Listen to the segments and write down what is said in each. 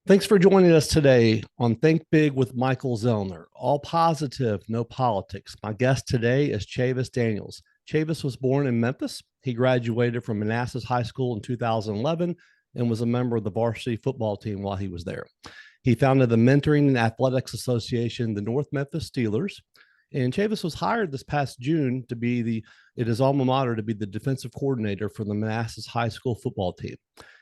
Thanks for joining us today on Think Big with Michael Zellner. All positive, no politics. My guest today is Chavis Daniels. Chavis was born in Memphis. He graduated from Manassas High School in 2011 and was a member of the varsity football team while he was there. He founded the Mentoring and Athletics Association, the North Memphis Steelers. And Chavis was hired this past June to be his alma mater, to be the defensive coordinator for the Manassas High School football team.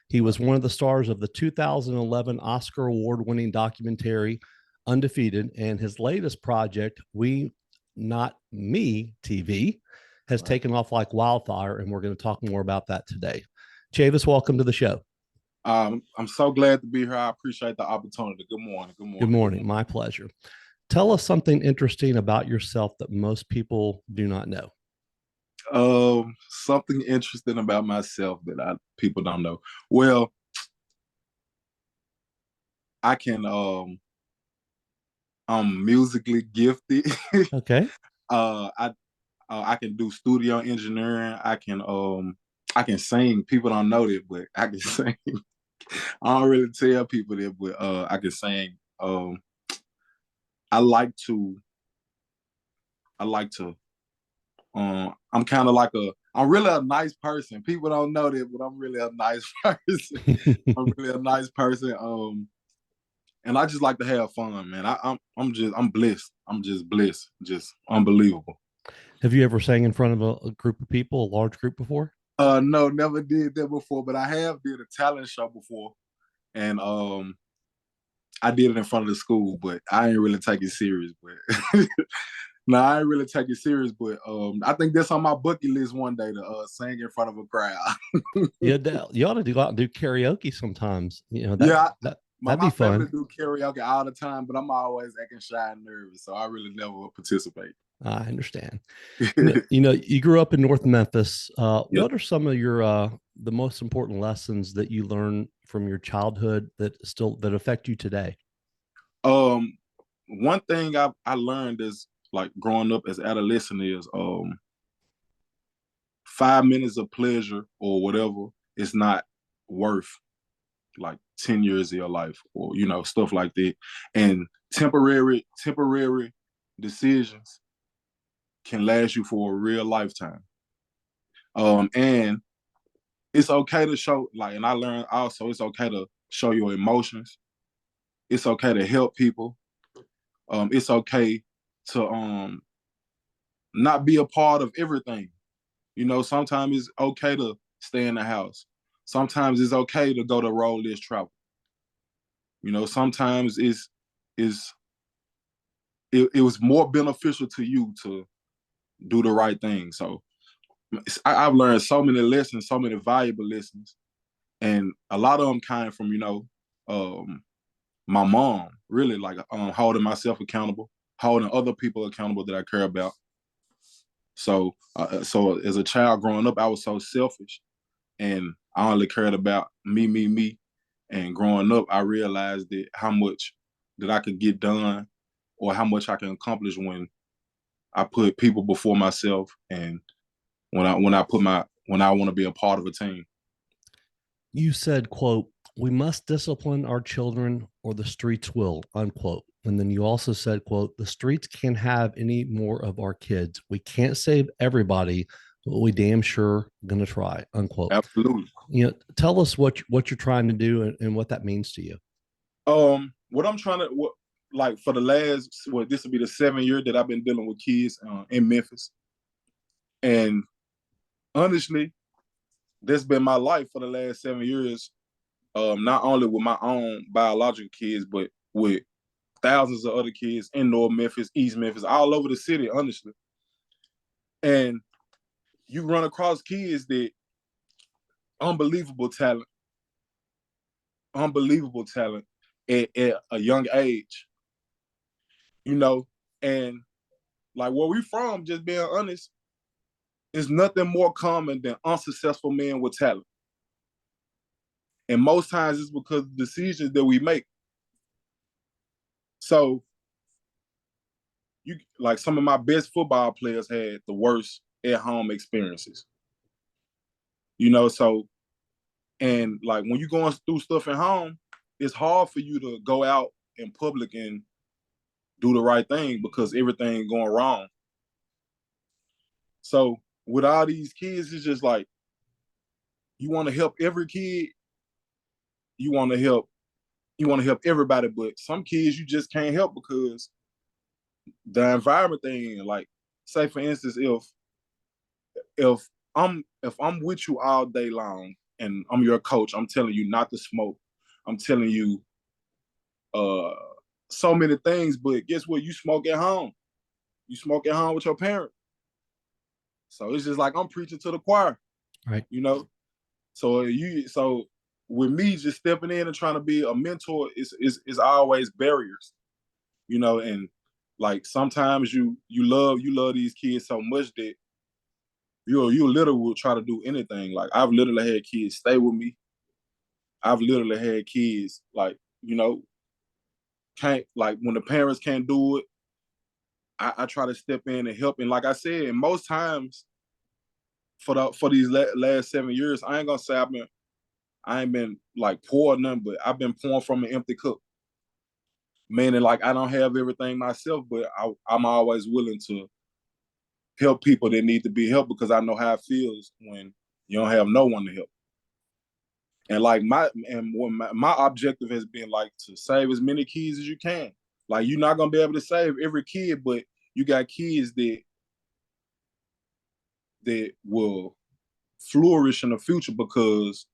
He was one of the stars of the 2011 Oscar award-winning documentary Undefeated, and his latest project, We Not Me TV, has taken off like wildfire, and we're going to talk more about that today. Chavis, welcome to the show. I'm so glad to be here. I appreciate the opportunity. Good morning. Good morning. Good morning. My pleasure. Tell us something interesting about yourself that most people do not know. Something interesting about myself that people don't know. Well, I'm musically gifted. Okay. I can do studio engineering. I can sing. People don't know that, but I can sing. I don't really tell people that, but I can sing. I like to. I'm really a nice person. People don't know that, but I'm really a nice person. I'm really a nice person. And I just like to have fun, man. I'm blessed. I'm just blessed. Just unbelievable. Have you ever sang in front of a group of people, a large group before? No, never did that before, but I have did a talent show before. And I did it in front of the school, but I ain't really take it serious. But no, I ain't really take it serious, but I think that's on my bucket list one day to sing in front of a crowd. Yeah, you ought to go out and do karaoke sometimes. My that'd be family fun. do karaoke all the time, but I'm always acting shy and nervous, so I really never participate. I understand. You grew up in North Memphis. Yeah. What are some of your the most important lessons that you learned from your childhood that affect you today? One thing I learned is like growing up as adolescent is 5 minutes of pleasure or whatever is not worth like 10 years of your life or stuff like that. And temporary decisions can last you for a real lifetime. And it's okay to show, like, and I learned also it's okay to show your emotions. It's okay to help people. It's okay to not be a part of everything. Sometimes it's okay to stay in the house. Sometimes it's okay to go to road less travel. Sometimes it was more beneficial to you to do the right thing. So I've learned so many lessons, so many valuable lessons, and a lot of them came from my mom. Really, like holding myself accountable, holding other people accountable that I care about. So as a child growing up, I was so selfish, and I only cared about me. And growing up, I realized that how much that I could get done, or how much I can accomplish when I put people before myself, and when I want to be a part of a team. You said, quote, "We must discipline our children or the streets will," unquote. And then you also said, quote, "The streets can't have any more of our kids. We can't save everybody, but we damn sure gonna try," unquote. Absolutely. Tell us what you're trying to do and what that means to you. What I'm trying to like for the last this will be the 7th year that I've been dealing with kids in Memphis, and honestly, that's been my life for the last 7 years. Not only with my own biological kids, but with thousands of other kids in North Memphis, East Memphis, all over the city, honestly. And you run across kids that unbelievable talent at a young age, and like where we from, just being honest, is nothing more common than unsuccessful men with talent. And most times it's because of the decisions that we make. So like some of my best football players had the worst at-home experiences. So, and like when you're going through stuff at home, it's hard for you to go out in public and do the right thing because everything going wrong. So with all these kids, it's just like you want to help every kid. You want to help. You want to help everybody, but some kids you just can't help because the environment thing. Like, say for instance, if I'm with you all day long and I'm your coach, I'm telling you not to smoke. I'm telling you so many things, but guess what? You smoke at home. You smoke at home with your parent. So it's just like I'm preaching to the choir. Right. You know? So with me just stepping in and trying to be a mentor is always barriers. You know, and like sometimes you love these kids so much that you literally will try to do anything. Like I've literally had kids stay with me. I've literally had kids like, can't, like when the parents can't do it, I try to step in and help. And like I said, and most times for these last 7 years, I ain't gonna say I ain't been like poor or nothing, but I've been pouring from an empty cup. Meaning like I don't have everything myself, but I'm always willing to help people that need to be helped because I know how it feels when you don't have no one to help. And like my objective has been like to save as many kids as you can. Like you're not gonna be able to save every kid, but you got kids that will flourish in the future because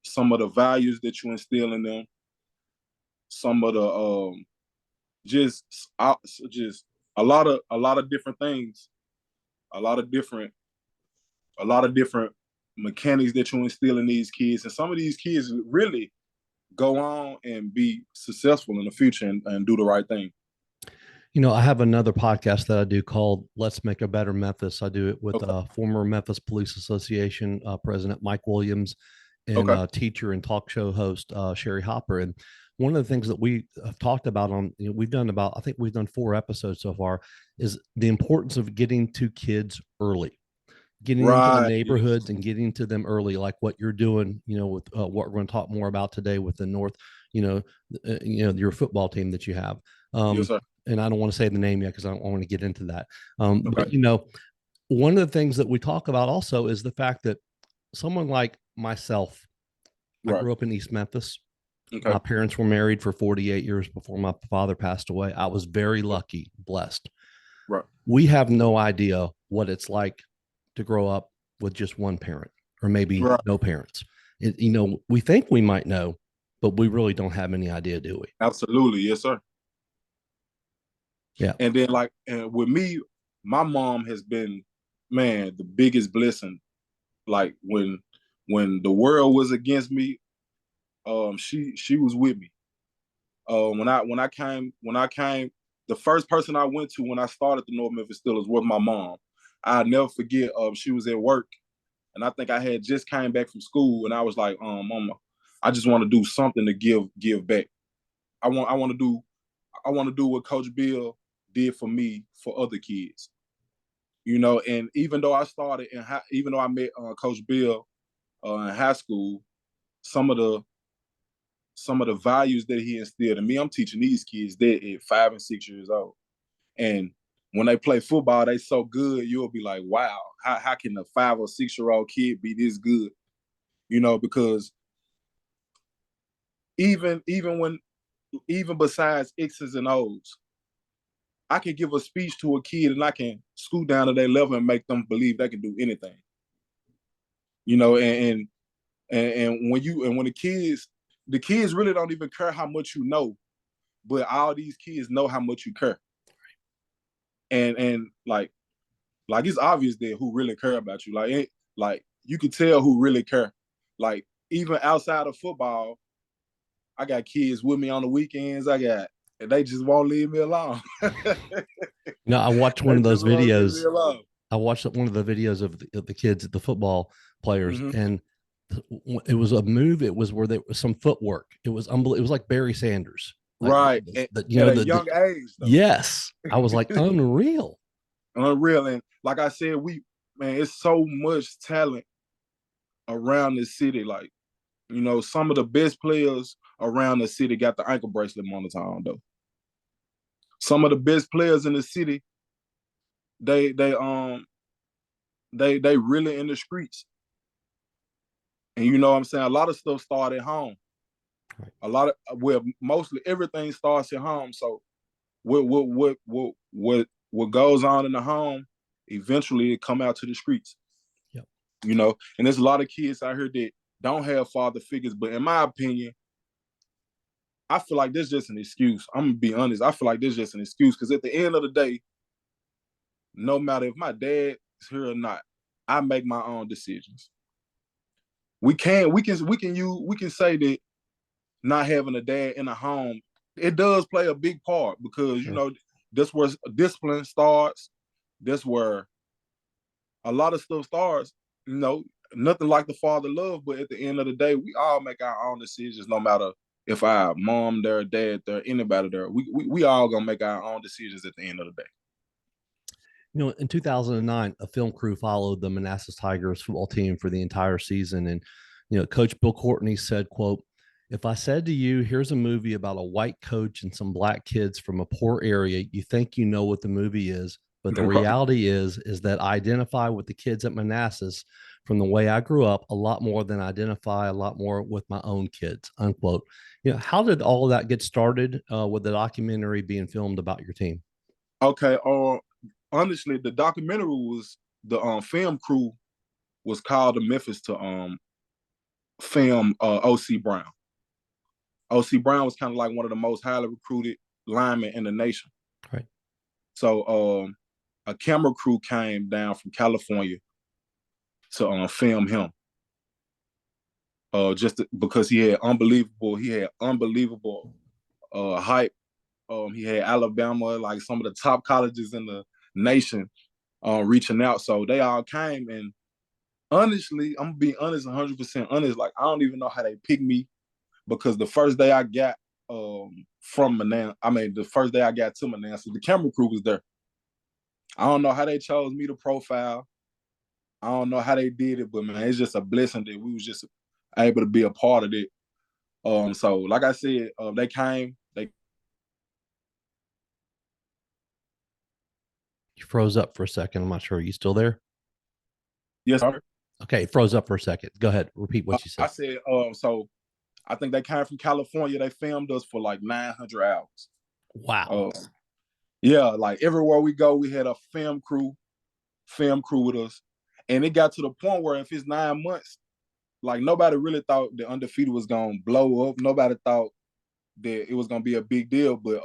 some of the values that you instill in them, some of the just a lot of different things, a lot of different mechanics that you instill in these kids, and some of these kids really go on and be successful in the future and do the right thing. I have another podcast that I do called Let's Make a Better Memphis. I do it with former Memphis Police Association President Mike Williams and teacher and talk show host Sherry Hopper. And one of the things that we have talked about I think we've done 4 episodes so far, is the importance of getting to kids early, getting into the neighborhoods and getting to them early, like what you're doing, with what we're going to talk more about today with the North, your football team that you have. Yes, sir. And I don't want to say the name yet because I don't want to get into that. But, one of the things that we talk about also is the fact that someone like myself, I grew up in East Memphis. My parents were married for 48 years before my father passed away. I was very lucky, blessed. Right. We have no idea what it's like to grow up with just one parent or maybe no parents. We think we might know, but we really don't have any idea, do we? Absolutely. Yes, sir. Yeah. And then and with me, my mom has been, man, the biggest blessing. Like when the world was against me, she was with me. When I came, the first person I went to when I started the North Memphis Steelers was my mom. I'll never forget. She was at work, and I think I had just came back from school, and I was like, Mama, I just want to do something to give back. I want to do what Coach Bill did for me for other kids. And even though even though I met Coach Bill in high school, some of the values that he instilled in me, I'm teaching these kids that at 5 and 6 years old. And when they play football, they so good, you'll be like, wow, how can a 5 or 6 year old kid be this good? Because even besides X's and O's, I can give a speech to a kid and I can scoot down to their level and make them believe they can do anything. And when the kids really don't even care how much you know, but all these kids know how much you care. And like it's obvious that who really care about you. Like you could tell who really care. Like even outside of football, I got kids with me on the weekends. And they just won't leave me alone. I watched one of those videos. I watched one of the videos of the kids, the football players, and it was a move. It was where there was some footwork. It was unbelievable. It was like Barry Sanders, right? At a young age. Though. Yes, I was like unreal. And like I said, it's so much talent around this city. Like, some of the best players around the city got the ankle bracelet monitor on though. Some of the best players in the city, they really in the streets. And you know what I'm saying? A lot of stuff started at home. Mostly everything starts at home. So what goes on in the home, eventually it come out to the streets. Yep. You know, and there's a lot of kids out here that don't have father figures, but in my opinion, I feel like this just an excuse. I'm gonna be honest. I feel like this just an excuse because at the end of the day, no matter if my dad is here or not, I make my own decisions. We can say that not having a dad in a home, it does play a big part because you know that's where discipline starts. That's where a lot of stuff starts. You know, nothing like the father love, but at the end of the day, we all make our own decisions, no matter if our mom there, dad there, anybody there. We all gonna make our own decisions at the end of the day. You know, in 2009, a film crew followed the Manassas Tigers football team for the entire season. And, you know, Coach Bill Courtney said, quote, "If I said to you, here's a movie about a white coach and some black kids from a poor area, you think you know what the movie is. But the reality is that I identify with the kids at Manassas from the way I grew up a lot more than I identify a lot more with my own kids," unquote. You know, how did all of that get started with the documentary being filmed about your team? Okay. Honestly, the documentary was the film crew was called to Memphis to film O.C. Brown. O.C. Brown was kind of like one of the most highly recruited linemen in the nation. Right. So a camera crew came down from California to film him. Because he had unbelievable hype. He had Alabama, like some of the top colleges in the nation, reaching out. So they all came, and honestly, I'm gonna be honest, 100% honest. Like I don't even know how they picked me because the first day I got the first day I got to Manassas, the camera crew was there. I don't know how they chose me to profile. I don't know how they did it, but man, it's just a blessing that we was just able to be a part of it. So like I said, they came. You froze up for a second. I'm not sure. Are you still there? Yes, sir. Okay, froze up for a second. Go ahead. Repeat what you said. I said, so I think they came from California. They filmed us for like 900 hours. Wow. Yeah, like everywhere we go, we had a film crew with us. And it got to the point where if it's 9 months, like nobody really thought the Undefeated was gonna blow up. Nobody thought that it was gonna be a big deal, but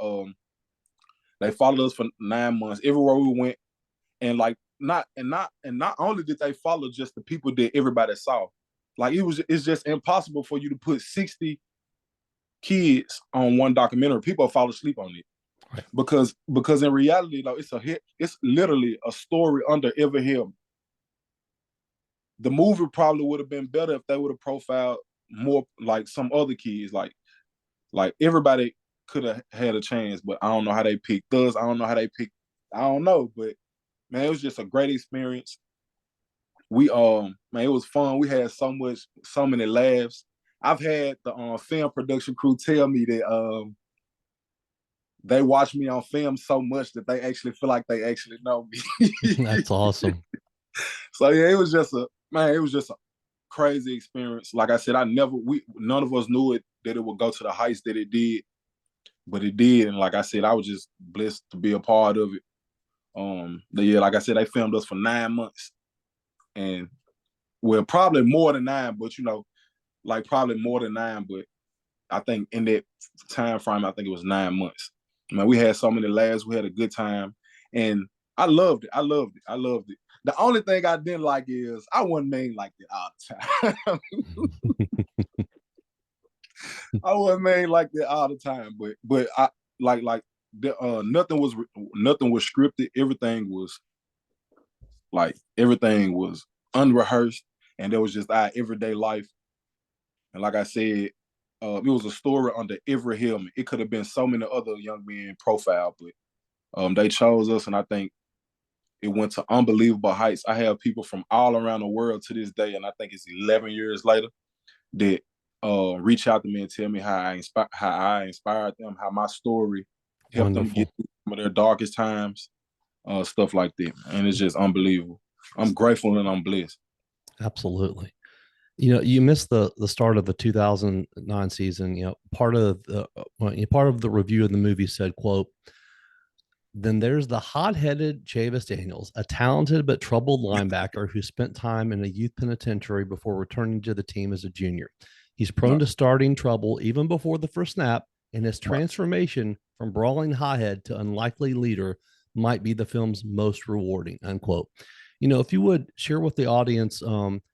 they followed us for 9 months everywhere we went, and like not only did they follow just the people that everybody saw, like it's just impossible for you to put 60 kids on one documentary. People fall asleep on it. Right. Because in reality, though, it's literally a story under every helmet. The movie probably would have been better if they would have profiled more like some other kids. Like everybody could have had a chance, but I don't know how they picked us. I don't know how they picked. I don't know, but man, it was just a great experience. We man, it was fun. We had so many laughs. I've had the film production crew tell me that they watch me on film so much that they actually feel like they actually know me. That's awesome. So yeah, it was just a crazy experience. Like I said, none of us knew that it would go to the heights that it did, but it did. And like I said, I was just blessed to be a part of it. Yeah, like I said, they filmed us for 9 months, and well, probably more than 9, but probably more than 9. But I think in that time frame, I think it was 9 months. Man, we had so many laughs. We had a good time, and I loved it. I loved it. The only thing I didn't like is I wasn't made like that all the time. I wasn't made like that all the time, but I nothing was scripted. Everything was unrehearsed, and there was just our everyday life. And like I said, it was a story under every helmet. It could have been so many other young men profiled, but they chose us, and I think it went to unbelievable heights. I have people from all around the world to this day, and I think it's 11 years later that reach out to me and tell me how I inspired them, how my story helped them Wonderful. get through some of their darkest times, stuff like that. And it's just unbelievable. I'm grateful and I'm blessed. Absolutely. You missed the start of the 2009 season. Part of the review of the movie said, "quote Then there's the hot-headed Chavis Daniels, a talented but troubled linebacker who spent time in a youth penitentiary before returning to the team as a junior. He's prone to starting trouble even before the first snap, and his transformation from brawling hothead to unlikely leader might be the film's most rewarding." Unquote. If you would share with the audience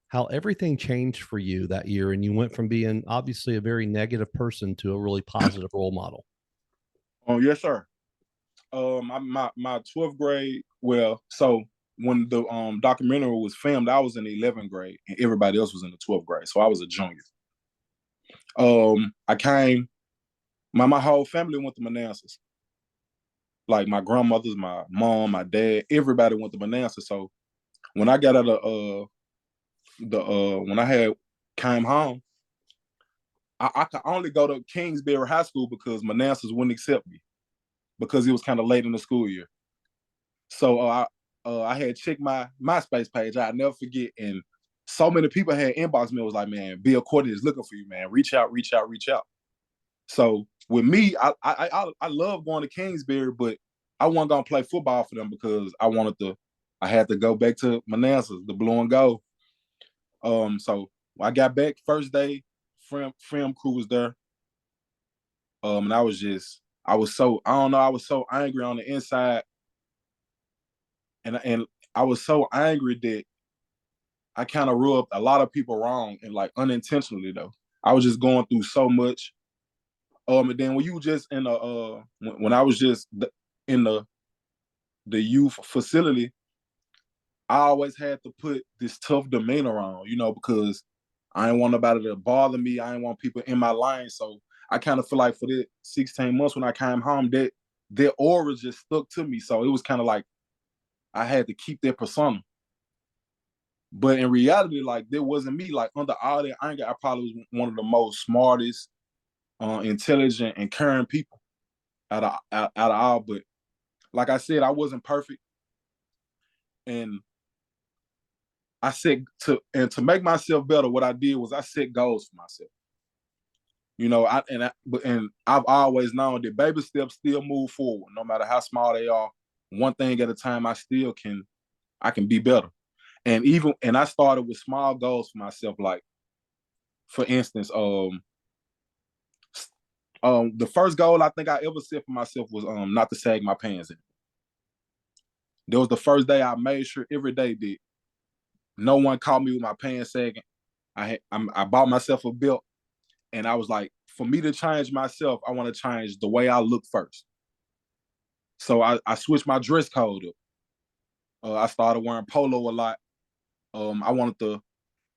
how everything changed for you that year, and you went from being obviously a very negative person to a really positive role model. Oh, yes, sir. My 12th grade. Well, so when the documentary was filmed, I was in the 11th grade, and everybody else was in the 12th grade. So I was a junior. I came. My whole family went to Manassas. Like my grandmothers, my mom, my dad, everybody went to Manassas. So when I got out of when I had came home, I could only go to Kingsbury High School because Manassas wouldn't accept me because it was kind of late in the school year. So I had checked my MySpace page. I'll never forget. And so many people had inboxed me. It was like, man, Bill Courtney is looking for you, man. Reach out, reach out, reach out. So with me, I love going to Kingsbury, but I wasn't gonna play football for them because I had to go back to Manassas, the blue and gold. So I got back first day, film crew was there. And I was so angry on the inside. And I was so angry that I kind of rubbed a lot of people wrong and like unintentionally though. I was just going through so much. And then when you just in when I was just in the youth facility, I always had to put this tough demeanor on, because I didn't want nobody to bother me. I didn't want people in my line. So I kind of feel like for the 16 months when I came home, that aura just stuck to me. So it was kind of like I had to keep that persona. But in reality, like that wasn't me. Like under all that anger, I probably was one of the most smartest, intelligent, and caring people out of all. But like I said, I wasn't perfect, and to make myself better. What I did was I set goals for myself. And I've always known that baby steps still move forward, no matter how small they are. One thing at a time, I can be better. And I started with small goals for myself. Like, for instance, the first goal I think I ever set for myself was not to sag my pants in. That was the first day I made sure every day that no one caught me with my pants sagging. I bought myself a belt, and I was like, for me to change myself, I want to change the way I look first. So I switched my dress code up. I started wearing polo a lot. I wanted to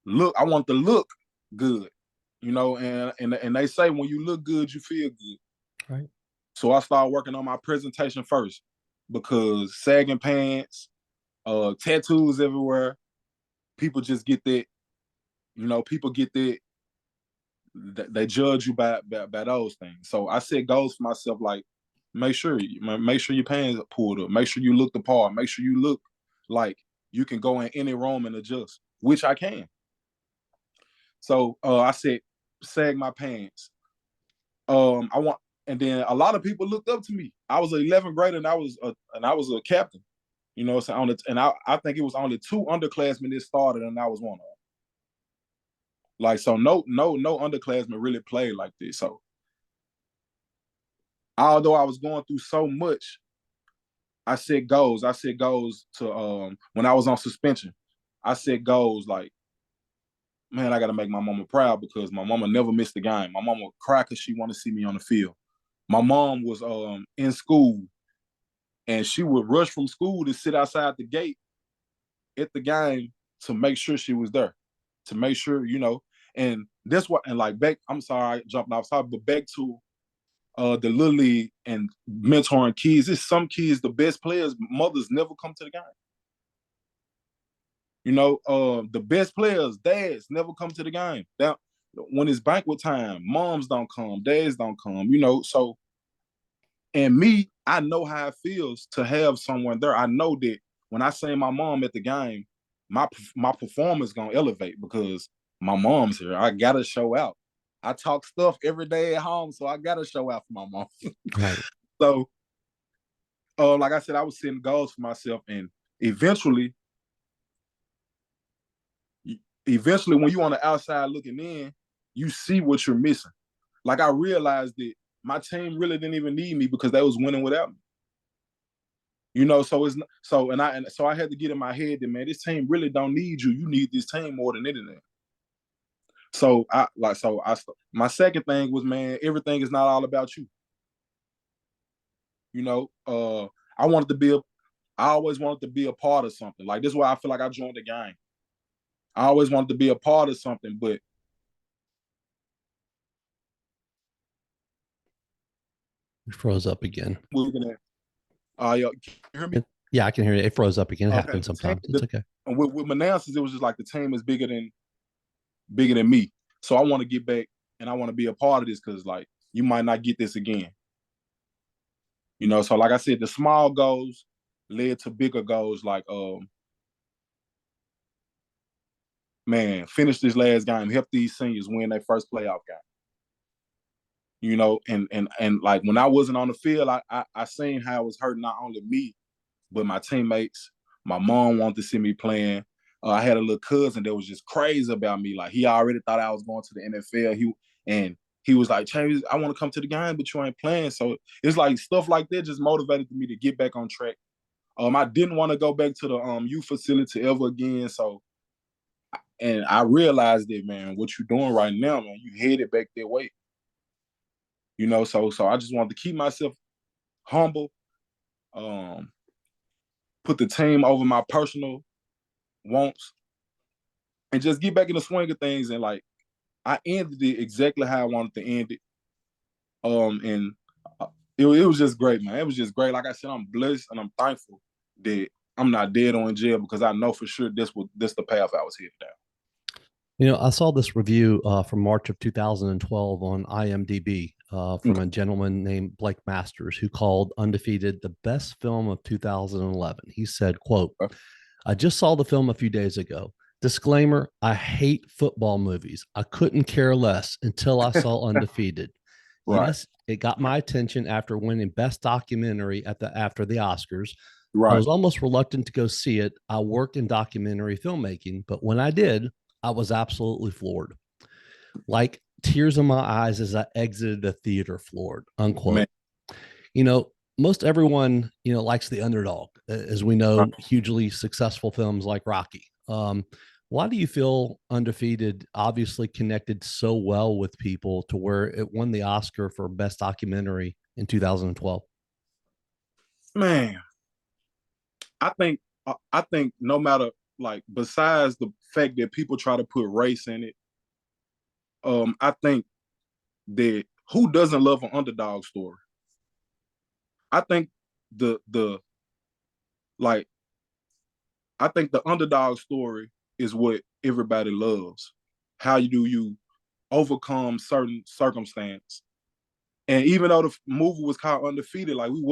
look good, and they say when you look good, you feel good. Right. So I started working on my presentation first because sagging pants, tattoos everywhere, people just get that, people get that, they judge you by those things. So I set goals for myself, like make sure your pants are pulled up, make sure you look the part, make sure you look like you can go in any room and adjust, which I can. So I said sag my pants. And then a lot of people looked up to me. I was an 11th grader and I was a captain. So I think it was only 2 underclassmen that started, and I was one of them. Like, so no underclassmen really played like this. So although I was going through so much, I set goals. I set goals to when I was on suspension. I set goals like, man, I got to make my mama proud because my mama never missed a game. My mama would cry because she wanted to see me on the field. My mom was in school, and she would rush from school to sit outside the gate at the game to make sure she was there, to make sure, and that's what, and like back, I'm sorry, I jumped off topic, but back to the Little League and mentoring kids. It's some kids, the best players, mothers never come to the game. The best players, dads never come to the game. when it's banquet time, moms don't come, dads don't come, you know. So, and me, I know how it feels to have someone there. I know that when I see my mom at the game, my performance gonna elevate because my mom's here. I gotta show out. I talk stuff every day at home, so I gotta show out for my mom. Right. So, like I said, I was setting goals for myself, and eventually, when you on the outside looking in, you see what you're missing. Like I realized that my team really didn't even need me because they was winning without me. You know, so I had to get in my head that, man, this team really don't need you. You need this team more than anything. So my second thing was, man, everything is not all about you. You know, I always wanted to be a part of something. Like this is why I feel like I joined the game. I always wanted to be a part of something, but You froze up again. looking at, can you hear me? Yeah, I can hear you. It froze up again. It happens sometimes. It's okay. And with Manassas, it was just like the team is bigger than me. So I want to get back and I want to be a part of this because like you might not get this again. You know, so like I said, the small goals led to bigger goals like man, finish this last game, help these seniors win their first playoff game. You know, and like when I wasn't on the field, I seen how it was hurting not only me, but my teammates. My mom wanted to see me playing. I had a little cousin that was just crazy about me. Like he already thought I was going to the NFL. He was like, Chavis, I want to come to the game, but you ain't playing. So it's like stuff like that just motivated me to get back on track. I didn't want to go back to the youth facility ever again. So, and I realized that, man, what you're doing right now, man, you headed back that way. You know, so I just wanted to keep myself humble, put the team over my personal wants, and just get back in the swing of things. And like, I ended it exactly how I wanted to end it. And it was just great, man. It was just great. Like I said, I'm blessed and I'm thankful that I'm not dead or in jail because I know for sure this the path I was headed down. You know, I saw this review from March of 2012 on IMDb from a gentleman named Blake Masters who called Undefeated the best film of 2011. He said, quote, I just saw the film a few days ago. Disclaimer, I hate football movies. I couldn't care less until I saw Undefeated. Right. Yes, it got my attention after winning Best Documentary after the Oscars. Right. I was almost reluctant to go see it. I work in documentary filmmaking, but when I did, I was absolutely floored. Like tears in my eyes as I exited the theater floored, unquote. Man. You know, most everyone, likes the underdog, as we know, hugely successful films like Rocky. Why do you feel Undefeated obviously connected so well with people to where it won the Oscar for Best Documentary in 2012? Man, I think no matter, like, besides the fact that people try to put race in it, I think that who doesn't love an underdog story? I think I think the underdog story is what everybody loves. How do you overcome certain circumstance? And even though the movie was called Undefeated, like we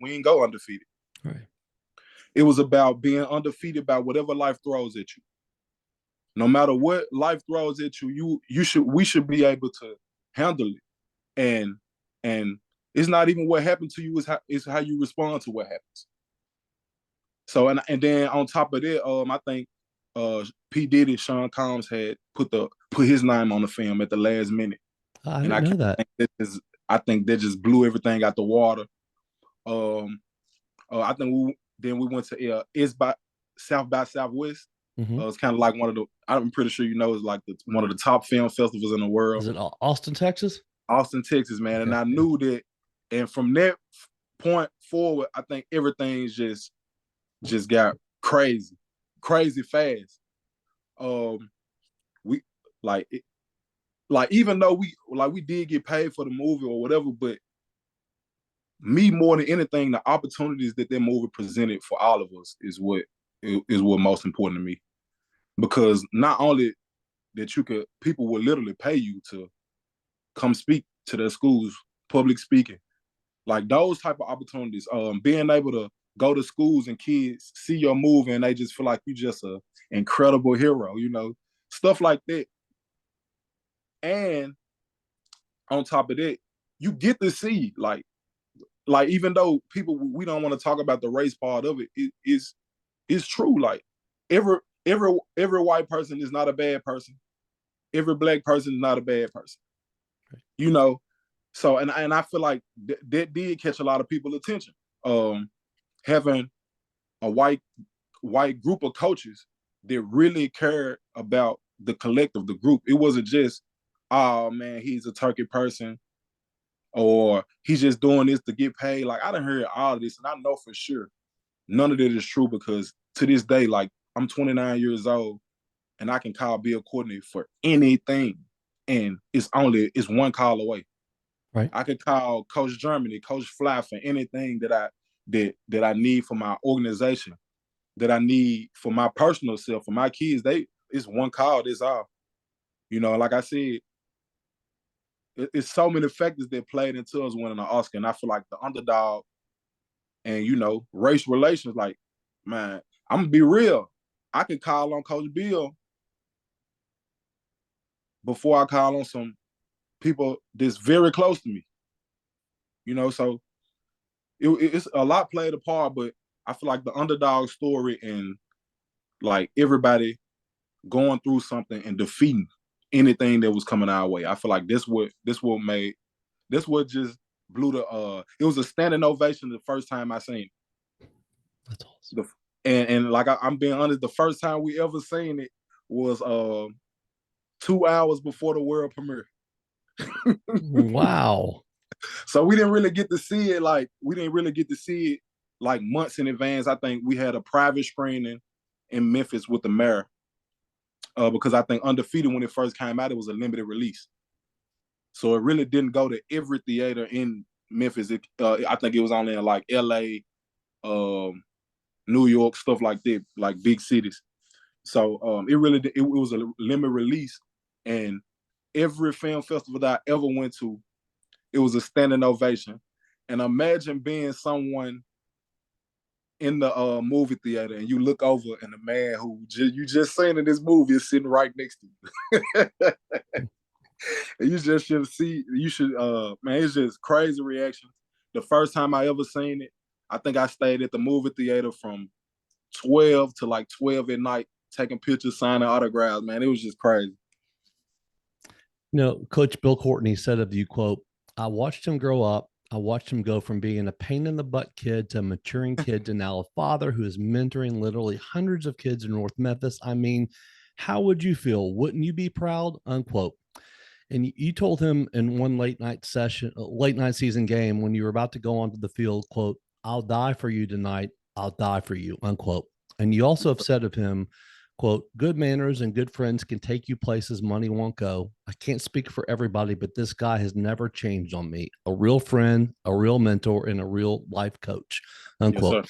didn't go undefeated. Right. It was about being undefeated by whatever life throws at you. No matter what life throws at you, we should be able to handle it. And it's not even what happened to you, is how you respond to what happens. So and then on top of that, I think P. Diddy, Sean Combs had put his name on the film at the last minute. I didn't know that. I think that just blew everything out the water. I think we went to South by Southwest. Mm-hmm. It's kind of like one of the, I'm pretty sure it's like one of the top film festivals in the world. Is it Austin, Texas? Austin, Texas, man. Okay. And I knew that, and from that point forward, I think everything's just got crazy fast. We even though we did get paid for the movie or whatever, but me more than anything, the opportunities that movie presented for all of us is what most important to me. Because not only that people will literally pay you to come speak to their schools, public speaking. Like those type of opportunities, being able to go to schools and kids see your movie and they just feel like you just a incredible hero, stuff like that. And on top of that, you get to see like even though we don't want to talk about the race part of it's true. Like every white person is not a bad person. Every black person is not a bad person. So and I feel like that did catch a lot of people's attention. Having a white group of coaches that really cared about the collective, the group. It wasn't just, oh man, he's a turkey person, or he's just doing this to get paid. Like I done heard all of this, and I know for sure none of it is true, because to this day, like I'm 29 years old and I can call Bill Courtney for anything, and it's one call away. Right. I could call Coach Germany, Coach Fly for anything that I need for my organization, that I need for my personal self, for my kids. It's one call, that's all. Like I said, it's so many factors that played into us winning an Oscar. And I feel like the underdog and, race relations, like, man, I'm going to be real. I could call on Coach Bill before I call on some people that's very close to me. So it's a lot played a part, but I feel like the underdog story and like everybody going through something and defeating anything that was coming our way. I feel like this what just blew it was a standing ovation the first time I seen it. That's awesome. And like I'm being honest, the first time we ever seen it was 2 hours before the world premiere. Wow. So we didn't really get to see it like months in advance. I think we had a private screening in Memphis with the mayor. Because I think Undefeated, when it first came out, it was a limited release. So it really didn't go to every theater in Memphis. I think it was only in like LA, New York, stuff like that, like big cities. So it was a limited release, and every film festival that I ever went to, it was a standing ovation. And imagine being someone in the movie theater and you look over and the man who you just seen in this movie is sitting right next to you. And you just should see, man, it's just crazy reaction. The first time I ever seen it, I think I stayed at the movie theater from 12 to like 12 at night, taking pictures, signing autographs, man. It was just crazy. Coach Bill Courtney said of you, quote, "I watched him grow up. I watched him go from being a pain in the butt kid to a maturing kid to now a father who is mentoring literally hundreds of kids in North Memphis. I mean, how would you feel? Wouldn't you be proud?" Unquote. And you told him in one late night season game when you were about to go onto the field, quote, "I'll die for you tonight. I'll die for you," unquote. And you also have said of him, quote, "Good manners and good friends can take you places money won't go. I can't speak for everybody, but this guy has never changed on me. A real friend, a real mentor, and a real life coach," unquote.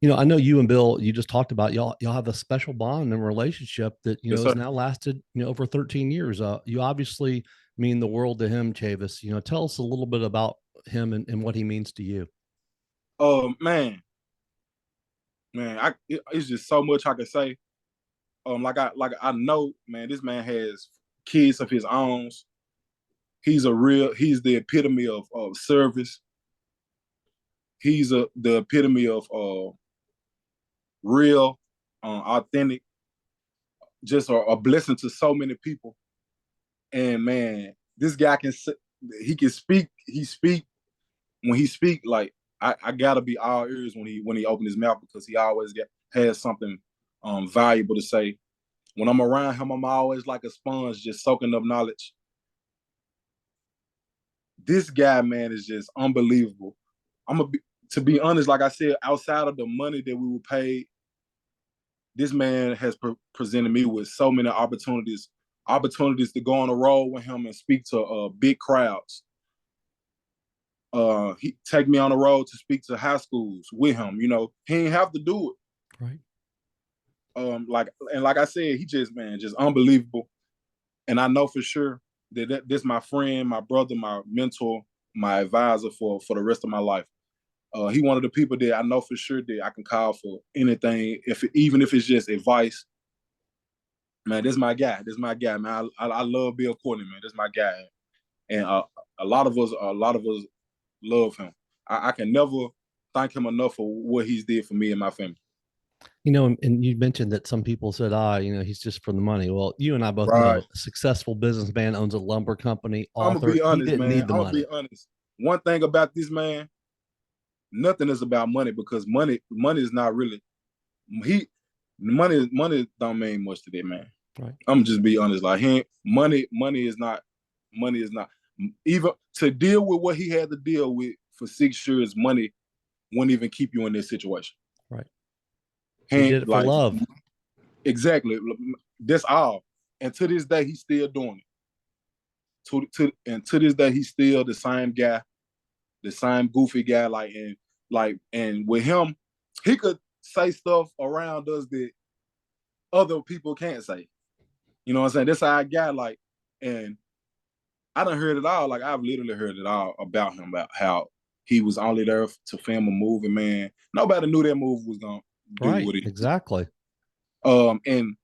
Yes, I know you and Bill, you just talked about y'all have a special bond and relationship that, yes, has now lasted, over 13 years. You obviously mean the world to him, Chavis. Tell us a little bit about him and what he means to you. Man, it's just so much I can say. I know, man, this man has kids of his own. He's the epitome of service. He's the epitome of real, authentic, just a blessing to so many people. And man, this guy can speak. When he speak, like I gotta be all ears when he opened his mouth, because he always has something valuable to say. When I'm around him, I'm always like a sponge, just soaking up knowledge. This guy, man, is just unbelievable. To be honest, like I said, outside of the money that we were paid, this man has presented me with so many opportunities to go on a road with him and speak to big crowds. He take me on the road to speak to high schools with him. He didn't have to do it. Right. Like I said, he just unbelievable. And I know for sure that this my friend, my brother, my mentor, my advisor for the rest of my life. He one of the people that I know for sure that I can call for anything, even if it's just advice. Man, this is my guy. This is my guy, man. I love Bill Courtney, man. This is my guy, and a lot of us love him. I can never thank him enough for what he's did for me and my family. You know, and you mentioned that some people said, he's just for the money. Well, you and I both know Right. a successful businessman owns a lumber company, I'm gonna author. be He honest, didn't man. need the I'm gonna be money. honest. One thing about this man, nothing is about money because money is not really money don't mean much to that man. Right. I'm just be honest. Like money is not even to deal with what he had to deal with for 6 years. Money wouldn't even keep you in this situation. Right. He did it for love. Exactly. That's all. And to this day, he's still doing it. To this day, he's still the same guy, the same goofy guy. And with him, he could say stuff around us that other people can't say. You know what I'm saying? That's how I got and I done heard it all. Like I've literally heard it all about him, about how he was only there to film a movie, man. Nobody knew that movie was gonna do what it exactly. And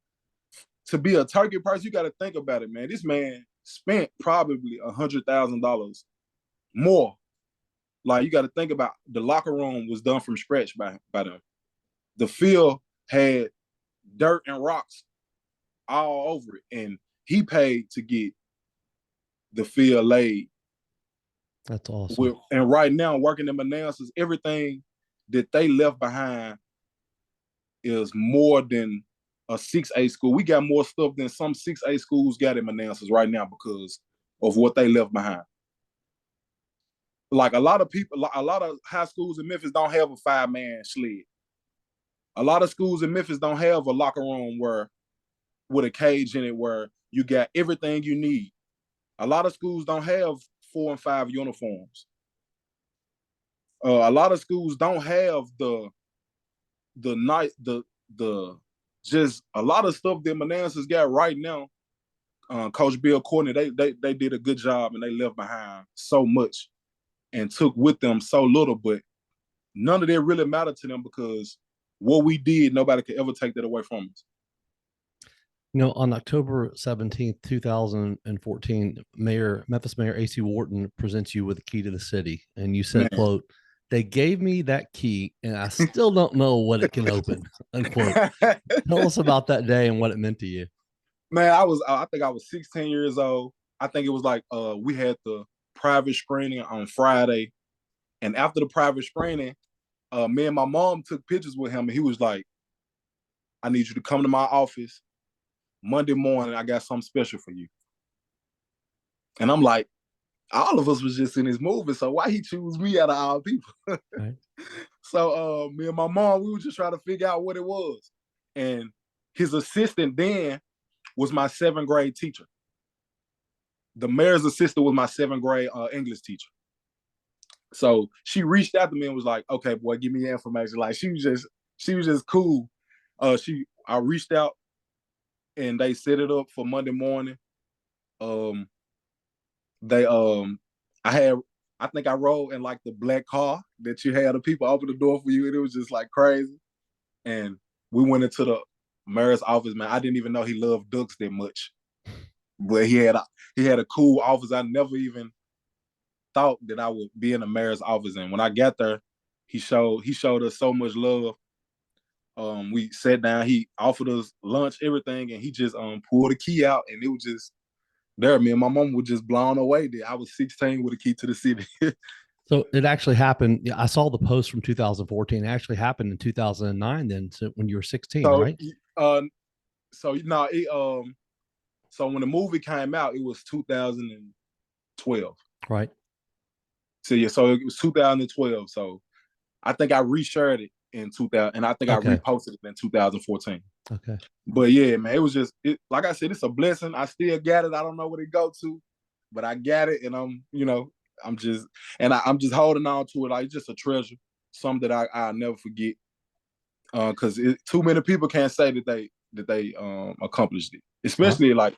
to be a turkey person, you got to think about it, man. This man spent probably $100,000 more. Like you got to think about the locker room was done from scratch by them. The field had dirt and rocks all over it, and he paid to get the field laid. That's awesome. And right now, working in Manassas, everything that they left behind is more than a 6A school. We got more stuff than some 6A schools got in Manassas right now because of what they left behind. Like a lot of high schools in Memphis don't have a 5-man sled. A lot of schools in Memphis don't have a locker room with a cage in it where you got everything you need. A lot of schools don't have 4 and 5 uniforms. A lot of schools don't have just a lot of stuff that Manassas got right now. Coach Bill Courtney, they did a good job and they left behind so much and took with them so little, but none of that really mattered to them because what we did, nobody could ever take that away from us. You know, on October 17th, 2014, Memphis Mayor A.C. Wharton presents you with the key to the city. And you said, quote, "They gave me that key and I still don't know what it can open," unquote. Tell us about that day and what it meant to you. Man, I think I was 16 years old. I think it was like we had the private screening on Friday. And after the private screening, me and my mom took pictures with him and he was like, "I need you to come to my office Monday morning. I got something special for you." And I'm like, all of us was just in this movie, so why he choose me out of all people? Right. So me and my mom, we were just trying to figure out what it was. And his assistant then was my 7th grade teacher. The mayor's assistant was my 7th grade English teacher. So she reached out to me and was like, "Okay, boy, give me your information." Like she was just cool. I reached out and they set it up for Monday morning. I think I rode in like the black car that you had the people open the door for you, and it was just like crazy. And we went into the mayor's office, man. I didn't even know he loved ducks that much, but he had a cool office. I never even thought that I would be in the mayor's office. And when I got there, he showed us so much love. We sat down, he offered us lunch, everything, and he just pulled the key out, and it was just there. Me and my mom were just blown away that I was 16 with a key to the city. So it actually happened. Yeah, I saw the post from 2014. It actually happened in 2009 then, so when you were 16, right? So when the movie came out, it was 2012. Right. So yeah, so it was 2012. So I think I reshared it in 2000, and I think I reposted it in 2014. Okay. But yeah, man, it was just like I said, it's a blessing. I still got it. I don't know where it go to, but I got it, and I'm just holding on to it like it's just a treasure, something that I'll never forget. Because too many people can't say that they accomplished it, especially like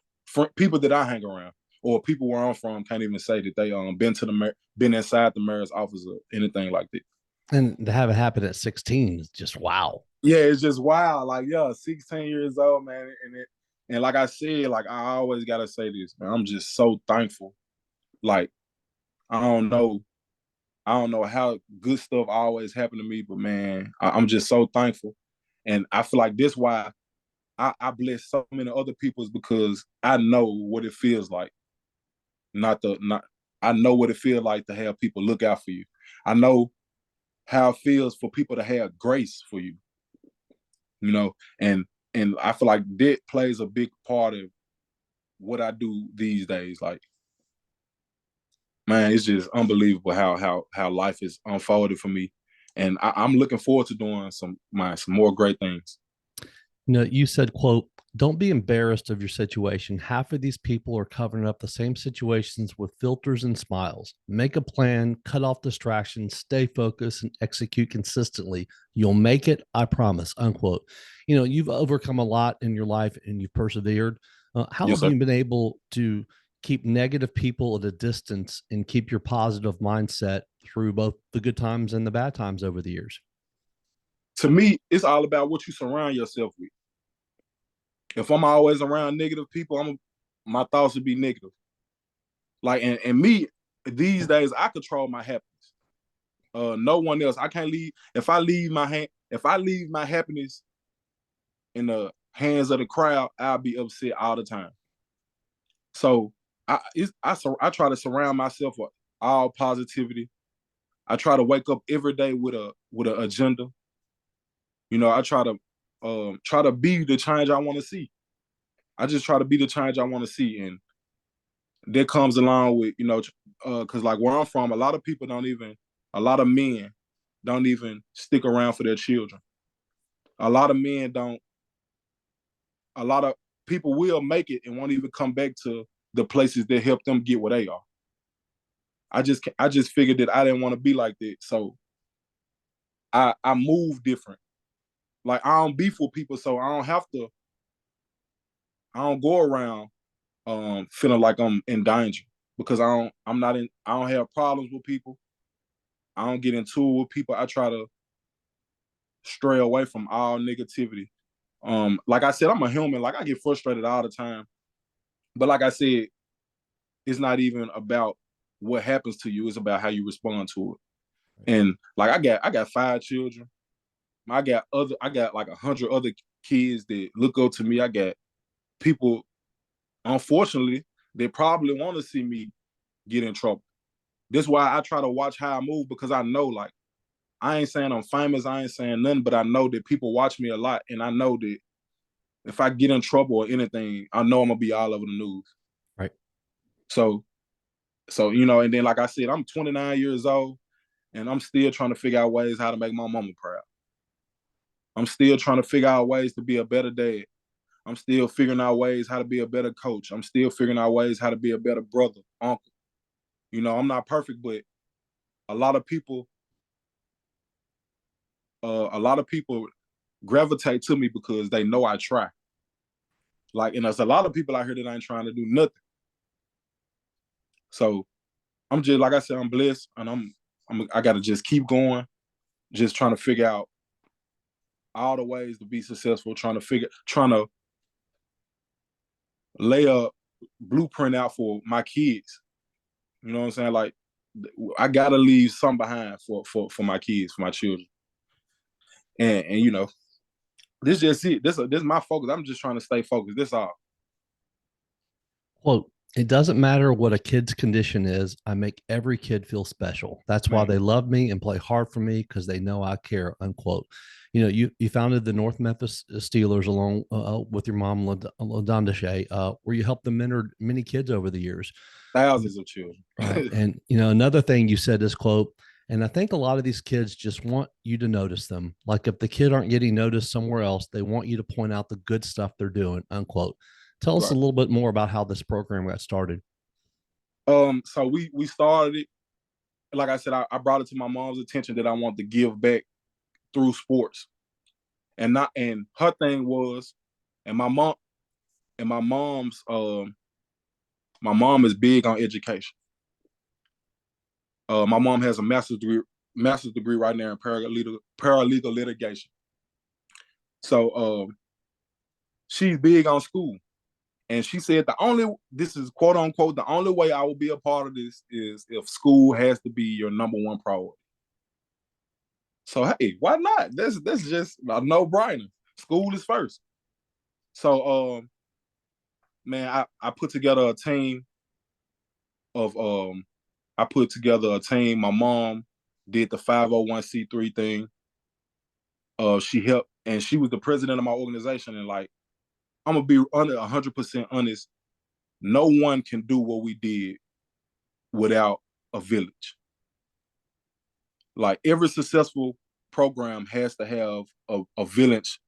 people that I hang around or people where I'm from can't even say that they been inside the mayor's office or anything like that. And to have it happen at 16 is just wow. Yeah, it's just wild. Like, 16 years old, man, and like I said, like I always gotta say this, man. I'm just so thankful. Like, I don't know, how good stuff always happened to me, but man, I'm just so thankful, and I feel like this why I bless so many other people is because I know what it feels like. I know what it feels like to have people look out for you. I know how it feels for people to have grace for you. You know, and I feel like that plays a big part of what I do these days. Like, man, it's just unbelievable how life is unfolded for me, and I'm looking forward to doing some more great things. You said, quote, don't be embarrassed of your situation. Half of these people are covering up the same situations with filters and smiles. Make a plan, cut off distractions, stay focused, and execute consistently. You'll make it, I promise, unquote. You've overcome a lot in your life and you've persevered. How Yes, have sir. you been able to keep negative people at a distance and keep your positive mindset through both the good times and the bad times over the years? To me, it's all about what you surround yourself with. If I'm always around negative people, my thoughts would be negative. Like, and me, these days, I control my happiness. No one else. I can't leave. If I leave my happiness in the hands of the crowd, I'll be upset all the time. So I try to surround myself with all positivity. I try to wake up every day with an agenda. I try to be the change I want to see. I just try to be the change I want to see, and that comes along with because like where I'm from, a lot of men don't even stick around for their children. A lot of men don't. A lot of people will make it and won't even come back to the places that help them get where they are. I just figured that I didn't want to be like that, so I move different. Like, I don't beef with people, so I don't have to. I don't go around feeling like I'm in danger because I don't have problems with people. I don't get into it with people. I try to stray away from all negativity. Like I said, I'm a human. Like, I get frustrated all the time. But like I said, it's not even about what happens to you. It's about how you respond to it. And like I got 5 children. I got like 100 other kids that look up to me. I got people, unfortunately, they probably want to see me get in trouble. That's why I try to watch how I move, because I know, like, I ain't saying I'm famous, I ain't saying nothing, but I know that people watch me a lot, and I know that if I get in trouble or anything, I know I'm gonna be all over the news. Right. So and then like I said, I'm 29 years old, and I'm still trying to figure out ways how to make my mama proud. I'm still trying to figure out ways to be a better dad. I'm still figuring out ways how to be a better coach. I'm still figuring out ways how to be a better brother, uncle. I'm not perfect, but a lot of people, a lot of people gravitate to me because they know I try. Like, and there's a lot of people out here that ain't trying to do nothing. So I'm just, like I said, I'm blessed, and I got to just keep going, just trying to figure out all the ways to be successful, trying to lay a blueprint out for my kids. You know what I'm saying? Like, I gotta leave some behind for my kids, for my children. And this just it. This is my focus. I'm just trying to stay focused. This all. Quote, it doesn't matter what a kid's condition is. I make every kid feel special. That's why Man. they love me and play hard for me because they know I care, unquote. You founded the North Memphis Steelers along with your mom, LaDonda Shea, where you helped them mentor many kids over the years. Thousands of children. Right. And, another thing you said is, quote, and I think a lot of these kids just want you to notice them. Like, if the kid aren't getting noticed somewhere else, they want you to point out the good stuff they're doing, unquote. Tell us a Right. little bit more about how this program got started. So we started it. Like I said, I brought it to my mom's attention that I want to give back through sports. And her thing was, and my mom's My mom is big on education. My mom has a master's degree right now in paralegal litigation. So she's big on school. And she said this is quote unquote, the only way I will be a part of this is if school has to be your number one priority. So hey, why not? That's just a no-brainer. School is first. So man, I put together a team of my mom did the 501c3 thing. She helped, and she was the president of my organization. And like, I'm gonna be 100% honest, no one can do what we did without a village. Like, every successful program has to have a village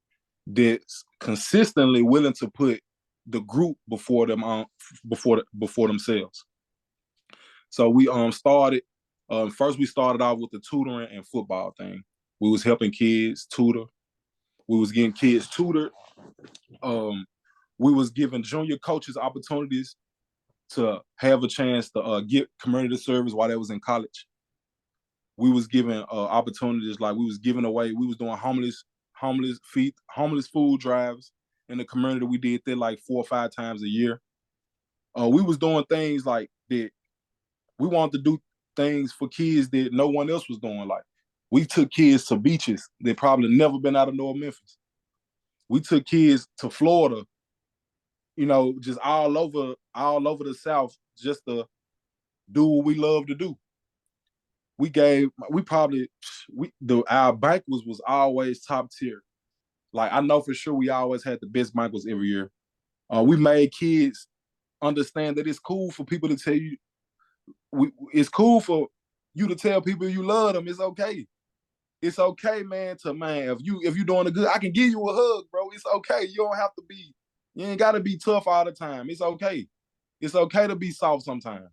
that's consistently willing to put the group before themselves. So we started first. We started off with the tutoring and football thing. We was helping kids tutor. We was getting kids tutored. We was giving junior coaches opportunities to have a chance to get community service while they was in college. We was giving opportunities, like we was giving away. We was doing homeless food drives in the community. We did that like 4 or 5 times a year. We was doing things like that. We wanted to do things for kids that no one else was doing. Like, we took kids to beaches that probably never been out of North Memphis. We took kids to Florida, just all over the South, just to do what we love to do. Our banquets was always top tier. Like, I know for sure we always had the best banquets every year. We made kids understand that it's cool for people to tell you. It's cool for you to tell people you love them. It's okay. It's okay, man. If you doing a good, I can give you a hug, bro. It's okay. You ain't gotta be tough all the time. It's okay. It's okay to be soft sometimes.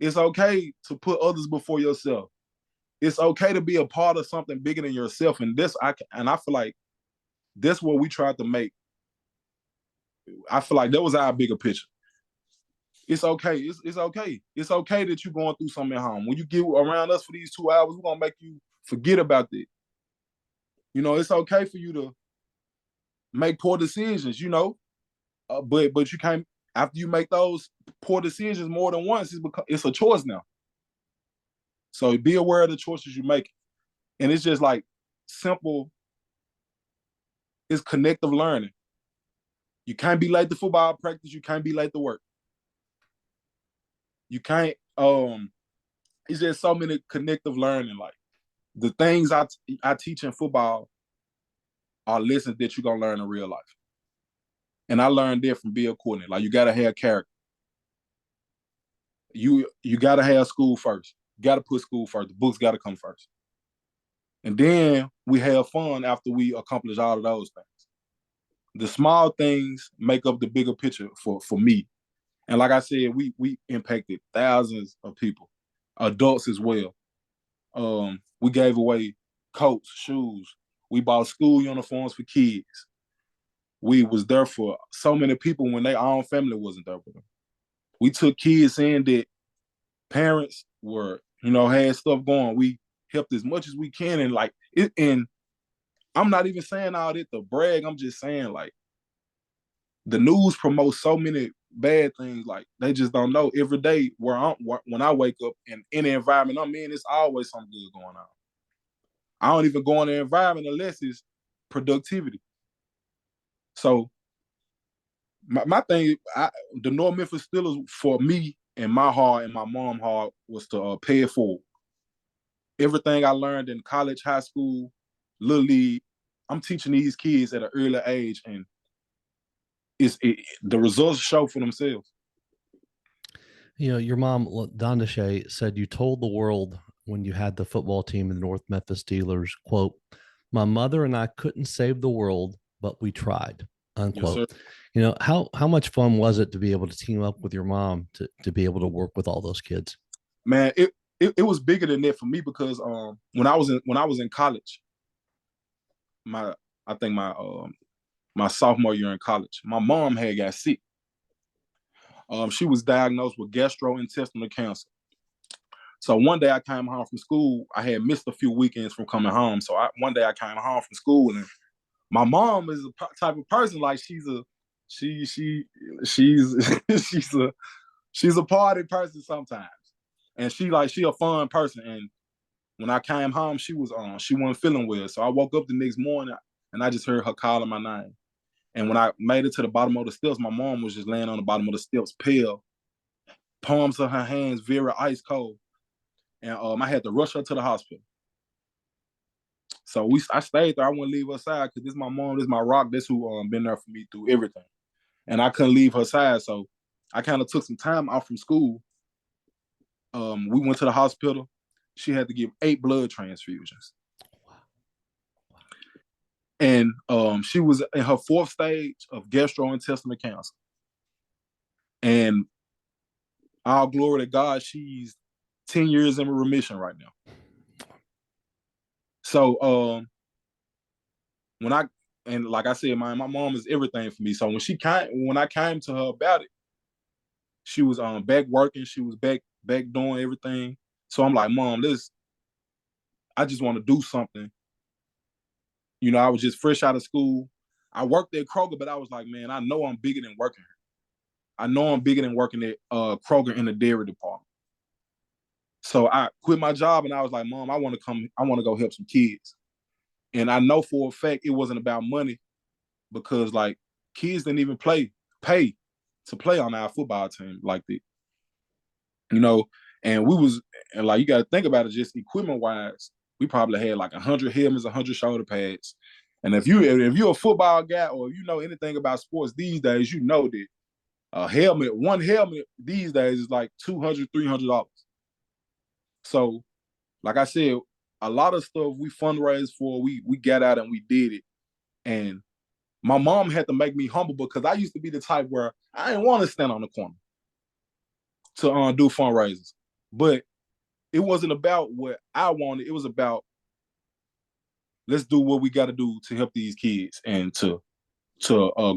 It's okay to put others before yourself. It's okay to be a part of something bigger than yourself. And I feel like that's what we tried to make. I feel like that was our bigger picture. It's okay. It's okay. It's okay that you're going through something at home. When you get around us for these 2 hours, we're gonna make you forget about it. It's okay for you to make poor decisions, but you can't, after you make those poor decisions more than once, it's a choice now. So be aware of the choices you make. And it's just like simple, it's connective learning. You can't be late to football practice, you can't be late to work. You can't, it's just so many connective learning. Like, the things I teach in football are lessons that you're gonna learn in real life. And I learned that from Bill Courtney. Like, you gotta have character. You gotta have school first. You gotta put school first. The books gotta come first. And then we have fun after we accomplish all of those things. The small things make up the bigger picture for me. And like I said, we impacted thousands of people, adults as well. We gave away coats, shoes. We bought school uniforms for kids. We was there for so many people when their own family wasn't there for them. We took kids in that parents were, had stuff going. We helped as much as we can, and I'm not even saying all that to brag. I'm just saying, like, the news promotes so many bad things. Like, they just don't know. Every day when I wake up in any environment I'm in, it's always something good going on. I don't even go in the environment unless it's productivity. So my thing, the North Memphis Steelers, for me and my heart and my mom's heart, was to pay it forward. Everything I learned in college, high school, little league, I'm teaching these kids at an early age, and the results show for themselves. Your mom, Donda Shea, said you told the world when you had the football team in the North Memphis Steelers, quote, "My mother and I couldn't save the world, but we tried," unquote. Yes, how much fun was it to be able to team up with your mom to be able to work with all those kids? Man, it was bigger than that for me, because when I was in college, my sophomore year in college, my mom had got sick. She was diagnosed with gastrointestinal cancer. So one day I came home from school. I had missed a few weekends from coming home. So one day I came home from school, and my mom is a type of person like she's she's a party person sometimes, and she a fun person. And when I came home, she wasn't feeling well. So I woke up the next morning and I just heard her calling my name. And when I made it to the bottom of the steps, my mom was just laying on the bottom of the steps, pale, palms of her hands very ice cold. And I had to rush her to the hospital. So I stayed there. I wouldn't leave her side because this is my mom, this is my rock, this who been there for me through everything. And I couldn't leave her side. So I kind of took some time out from school. We went to the hospital. She had to give 8 blood transfusions. And she was in her 4th stage of gastrointestinal cancer. And all glory to God, she's 10 years in remission right now. So like I said, my mom is everything for me. So when I came to her about it, she was back working, she was back doing everything. So I'm like, Mom, I just want to do something. You know, I was just fresh out of school. I worked at Kroger, but I was like, man, I know I'm bigger than working here. I know I'm bigger than working at Kroger in the dairy department. So I quit my job and I was like, Mom, I want to go help some kids. And I know for a fact it wasn't about money because like kids didn't even pay to play on our football team like that. You know, and like you got to think about it just equipment wise, we probably had like 100 helmets, 100 shoulder pads. And if you're a football guy or you know anything about sports these days, you know that one helmet these days is like $200, $300. So, like I said, a lot of stuff we fundraised for, we got out and we did it. And my mom had to make me humble because I used to be the type where I didn't want to stand on the corner to do fundraisers. But it wasn't about what I wanted. It was about let's do what we got to do to help these kids and to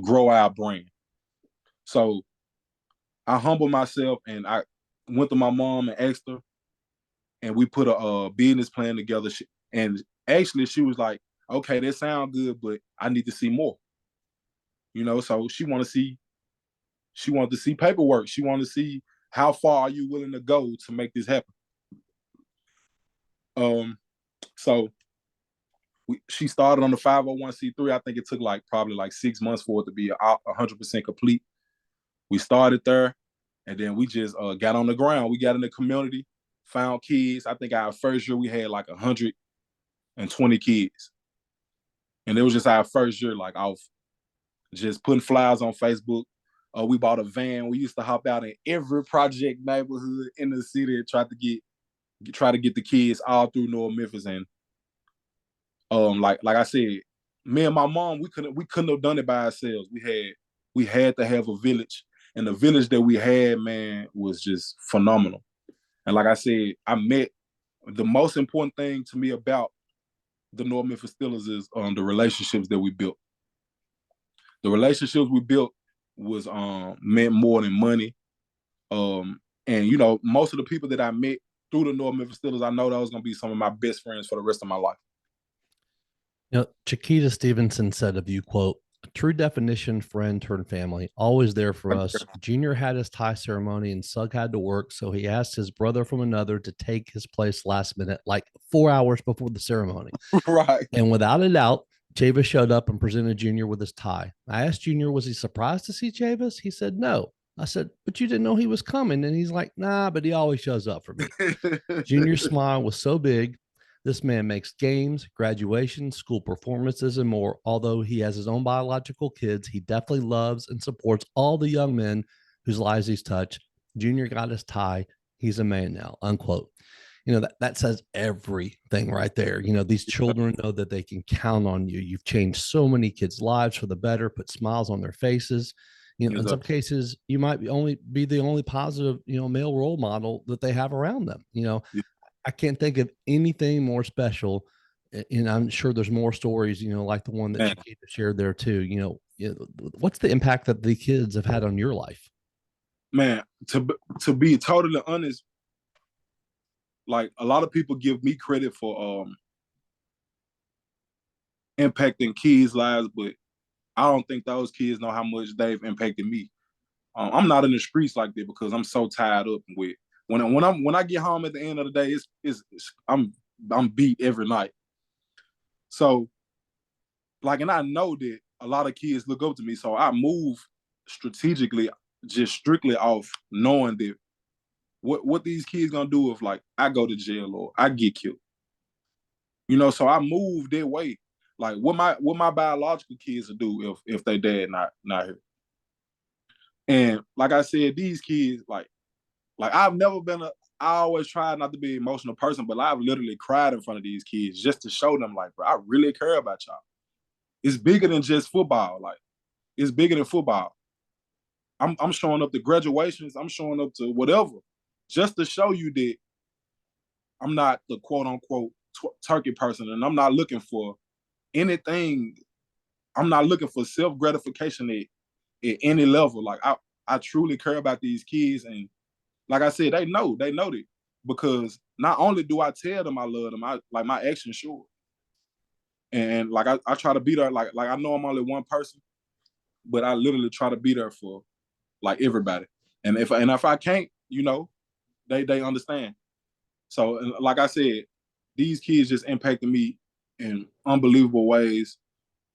grow our brand. So I humbled myself and I went to my mom and asked her, and we put a business plan together. And actually, she was like, "Okay, that sounds good, but I need to see more." You know, so she wanted to see paperwork. She wanted to see how far are you willing to go to make this happen. So she started on the 501c3. I think it took probably 6 months for it to be 100% complete. We started there, and then we just got on the ground. We got in the community, found kids. I think our first year we had 120 kids, and it was just our first year off just putting flyers on Facebook. We bought a van. We used to hop out in every project neighborhood in the city and try to get the kids all through North Memphis. And like I said, me and my mom, we couldn't have done it by ourselves. We had to have a village, and the village that we had, man, was just phenomenal. And like I said, the most important thing to me about the North Memphis Steelers is the relationships that we built. The relationships we built was meant more than money. And you know, most of the people that I met through the North Memphis Steelers, I know that was gonna be some of my best friends for the rest of my life. You know, Chiquita Stevenson said of you, quote, "A true definition friend turned family, always there for us. Junior had his tie ceremony and Sug had to work, so he asked his brother from another to take his place last minute, like 4 hours before the ceremony." Right. And without a doubt, Chavis showed up and presented Junior with his tie. I asked Junior, was he surprised to see Chavis? He said, no. I said, but you didn't know he was coming. And he's like, nah, but he always shows up for me. Junior's smile was so big. This man makes games, graduations, school performances, and more. Although he has his own biological kids, he definitely loves and supports all the young men whose lives he's touched. Junior got his tie. He's a man now, unquote. You know, that says everything right there. You know, these children know that they can count on you. You've changed so many kids' lives for the better, put smiles on their faces. You know, in some cases, you might be the only positive, you know, male role model that they have around them. You know, I can't think of anything more special. And I'm sure there's more stories, you know, like the one that Chiquita shared there too. You know, what's the impact that the kids have had on your life? Man, to be totally honest, like a lot of people give me credit for impacting kids' lives, but I don't think those kids know how much they've impacted me. I'm not in the streets like that because I'm so tied up with when I get home at the end of the day, I'm beat every night. So like, and I know that a lot of kids look up to me, so I move strategically, just strictly off knowing that what these kids gonna do if like I go to jail or I get killed. You know, so I move their way. Like what my biological kids will do if they dad not here. And like I said, these kids, like I've never been I always try not to be an emotional person, but I've literally cried in front of these kids just to show them, like, bro, I really care about y'all. It's bigger than just football. Like, it's bigger than football. I'm showing up to graduations. I'm showing up to whatever, just to show you that I'm not the quote unquote turkey person, and I'm not looking for anything. I'm not looking for self gratification at any level. Like I truly care about these kids, and like I said, they know that because not only do I tell them I love them, my actions show. And like I try to be there. Like I know I'm only one person, but I literally try to be there for like everybody. And if I can't, you know, they understand. So like I said, these kids just impacted me in unbelievable ways.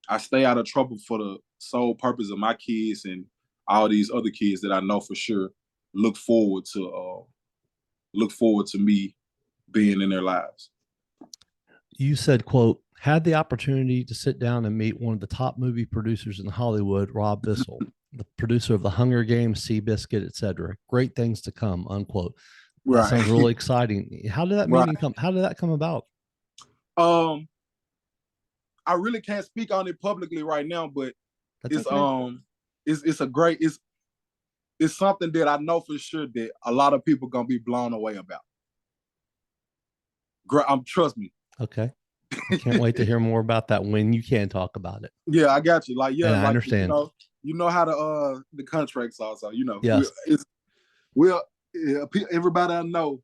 I stay out of trouble for the sole purpose of my kids and all these other kids that I know for sure look forward to me being in their lives. You said, quote, had the opportunity to sit down and meet one of the top movie producers in Hollywood, Rob Bissell, the producer of The Hunger Games, Seabiscuit, etc. Great things to come, unquote. That Right. sounds really exciting. How did that meeting come? How did that come about? I really can't speak on it publicly right now, but That's it's okay. it's something that I know for sure that a lot of people gonna be blown away about. Trust me. Okay. I can't wait to hear more about that when you can talk about it. Yeah, I got you. Like, yeah, and I like understand. you know how the contracts are. So you know, yes, everybody I know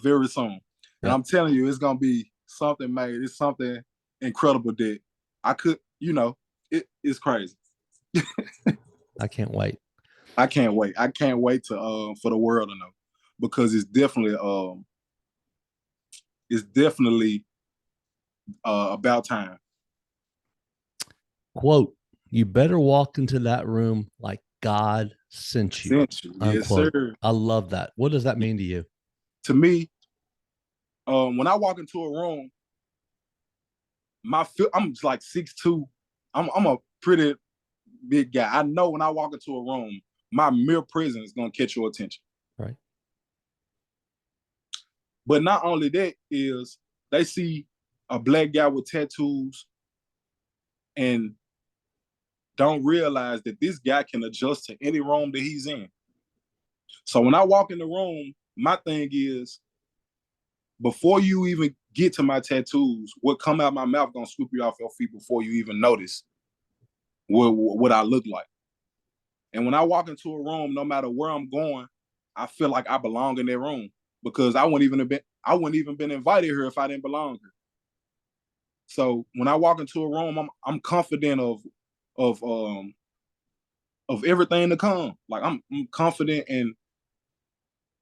very soon, and yep. I'm telling you, it's gonna be something made. It's something incredible that I could, you know, it's crazy. I can't wait. I can't wait. I can't wait to for the world to know, because it's definitely about time. Quote, you better walk into that room like God sent you. Yes, sir. I love that. What does that mean to you? To me, when I walk into a room, I'm just like 6'2". I'm a pretty big guy. I know when I walk into a room, my mere presence is gonna catch your attention. Right. But not only that, is they see a black guy with tattoos and don't realize that this guy can adjust to any room that he's in. So when I walk in the room, my thing is, before you even get to my tattoos, what come out my mouth gonna sweep you off your feet before you even notice what I look like. And when I walk into a room, no matter where I'm going, I feel like I belong in that room, because I wouldn't even been invited here if I didn't belong here. So when I walk into a room, I'm confident of everything to come. Like I'm confident, and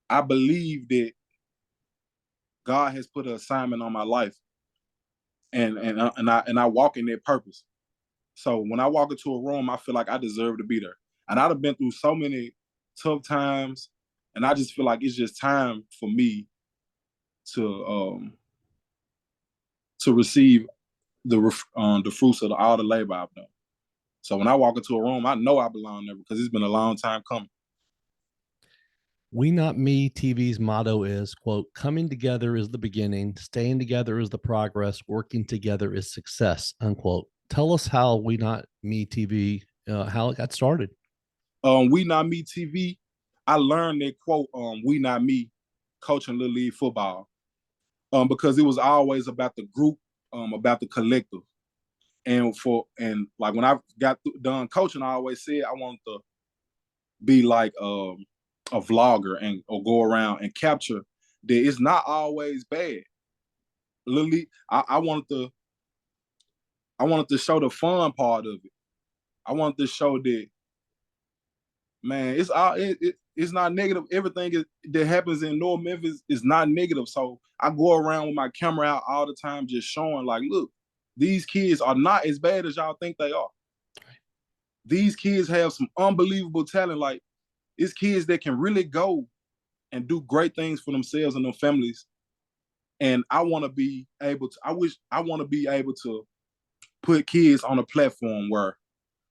I believe that God has put an assignment on my life, and I walk in that purpose. So when I walk into a room, I feel like I deserve to be there. And I've been through so many tough times, and I just feel like it's just time for me to receive the fruits of all the labor I've done. So when I walk into a room, I know I belong there because it's been a long time coming. WeNotMeTv's motto is, quote, coming together is the beginning, staying together is the progress, working together is success, unquote. Tell us how WeNotMeTv, how it got started. WeNotMeTv, I learned that quote, we not me, coaching Little League football, because it was always about the group, about the collective. And like when I got done coaching, I always said I wanted to be like a vlogger and or go around and capture that it's not always bad. Literally, I wanted to show the fun part of it. I wanted to show that, man, it's not negative. Everything that happens in North Memphis is not negative. So I go around with my camera out all the time, just showing like, look, these kids are not as bad as y'all think they are. These kids have some unbelievable talent. Like, it's kids that can really go and do great things for themselves and their families. And I want to be able to, I want to be able to put kids on a platform where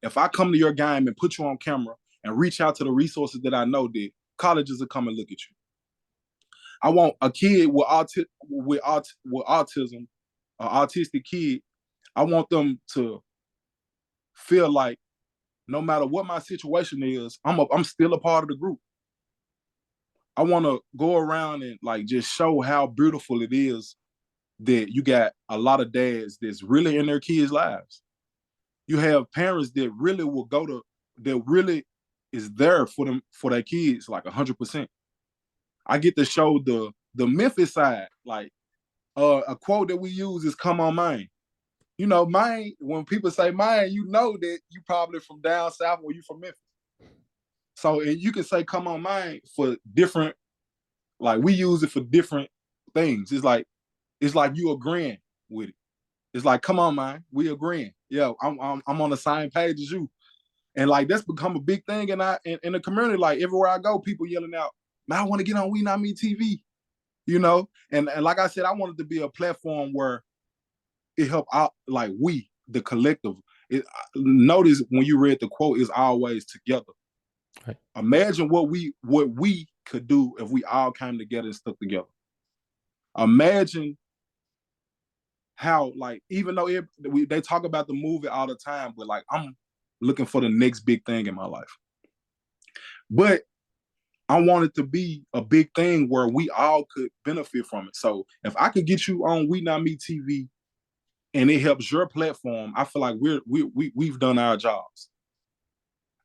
if I come to your game and put you on camera and reach out to the resources that I know, that colleges will come and look at you. I want a kid with autism, an autistic kid, I want them to feel like no matter what my situation is, I'm still a part of the group. I want to go around and like just show how beautiful it is that you got a lot of dads that's really in their kids' lives. You have parents that really will go to, that really is there for them, for their kids, like 100%. I get to show the Memphis side. Like a quote that we use is "Come on, man." You know, mine. When people say mine, you know that you probably from down south or you from Memphis. So and you can say "Come on, mine" for different. Like we use it for different things. It's like you agreeing with it. It's like, come on, man, we agreeing. Yeah, I'm on the same page as you. And like that's become a big thing in the community. Like everywhere I go, people yelling out, "Man, I want to get on WeNotMeTv." You know, and like I said, I wanted to be a platform where it helped out, like we, the collective. Notice when you read the quote, it's always together. Right. Imagine what we could do if we all came together and stuck together. Imagine how, like, even though they talk about the movie all the time, but like I'm looking for the next big thing in my life. But I want it to be a big thing where we all could benefit from it. So if I could get you on WeNotMeTv and it helps your platform, I feel like we've done our jobs.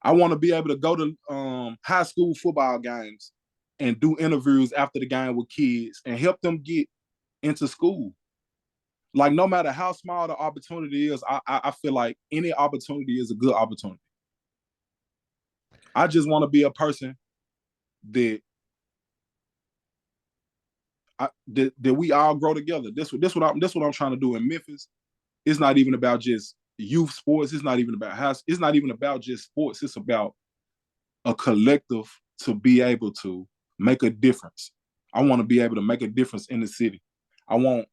I want to be able to go to high school football games and do interviews after the game with kids and help them get into school. Like no matter how small the opportunity is, I feel like any opportunity is a good opportunity. I just want to be a person that that we all grow together. This what I'm trying to do in Memphis. It's not even about just youth sports. It's not even about it's not even about just sports. It's about a collective to be able to make a difference. I want to be able to make a difference in the city. I want,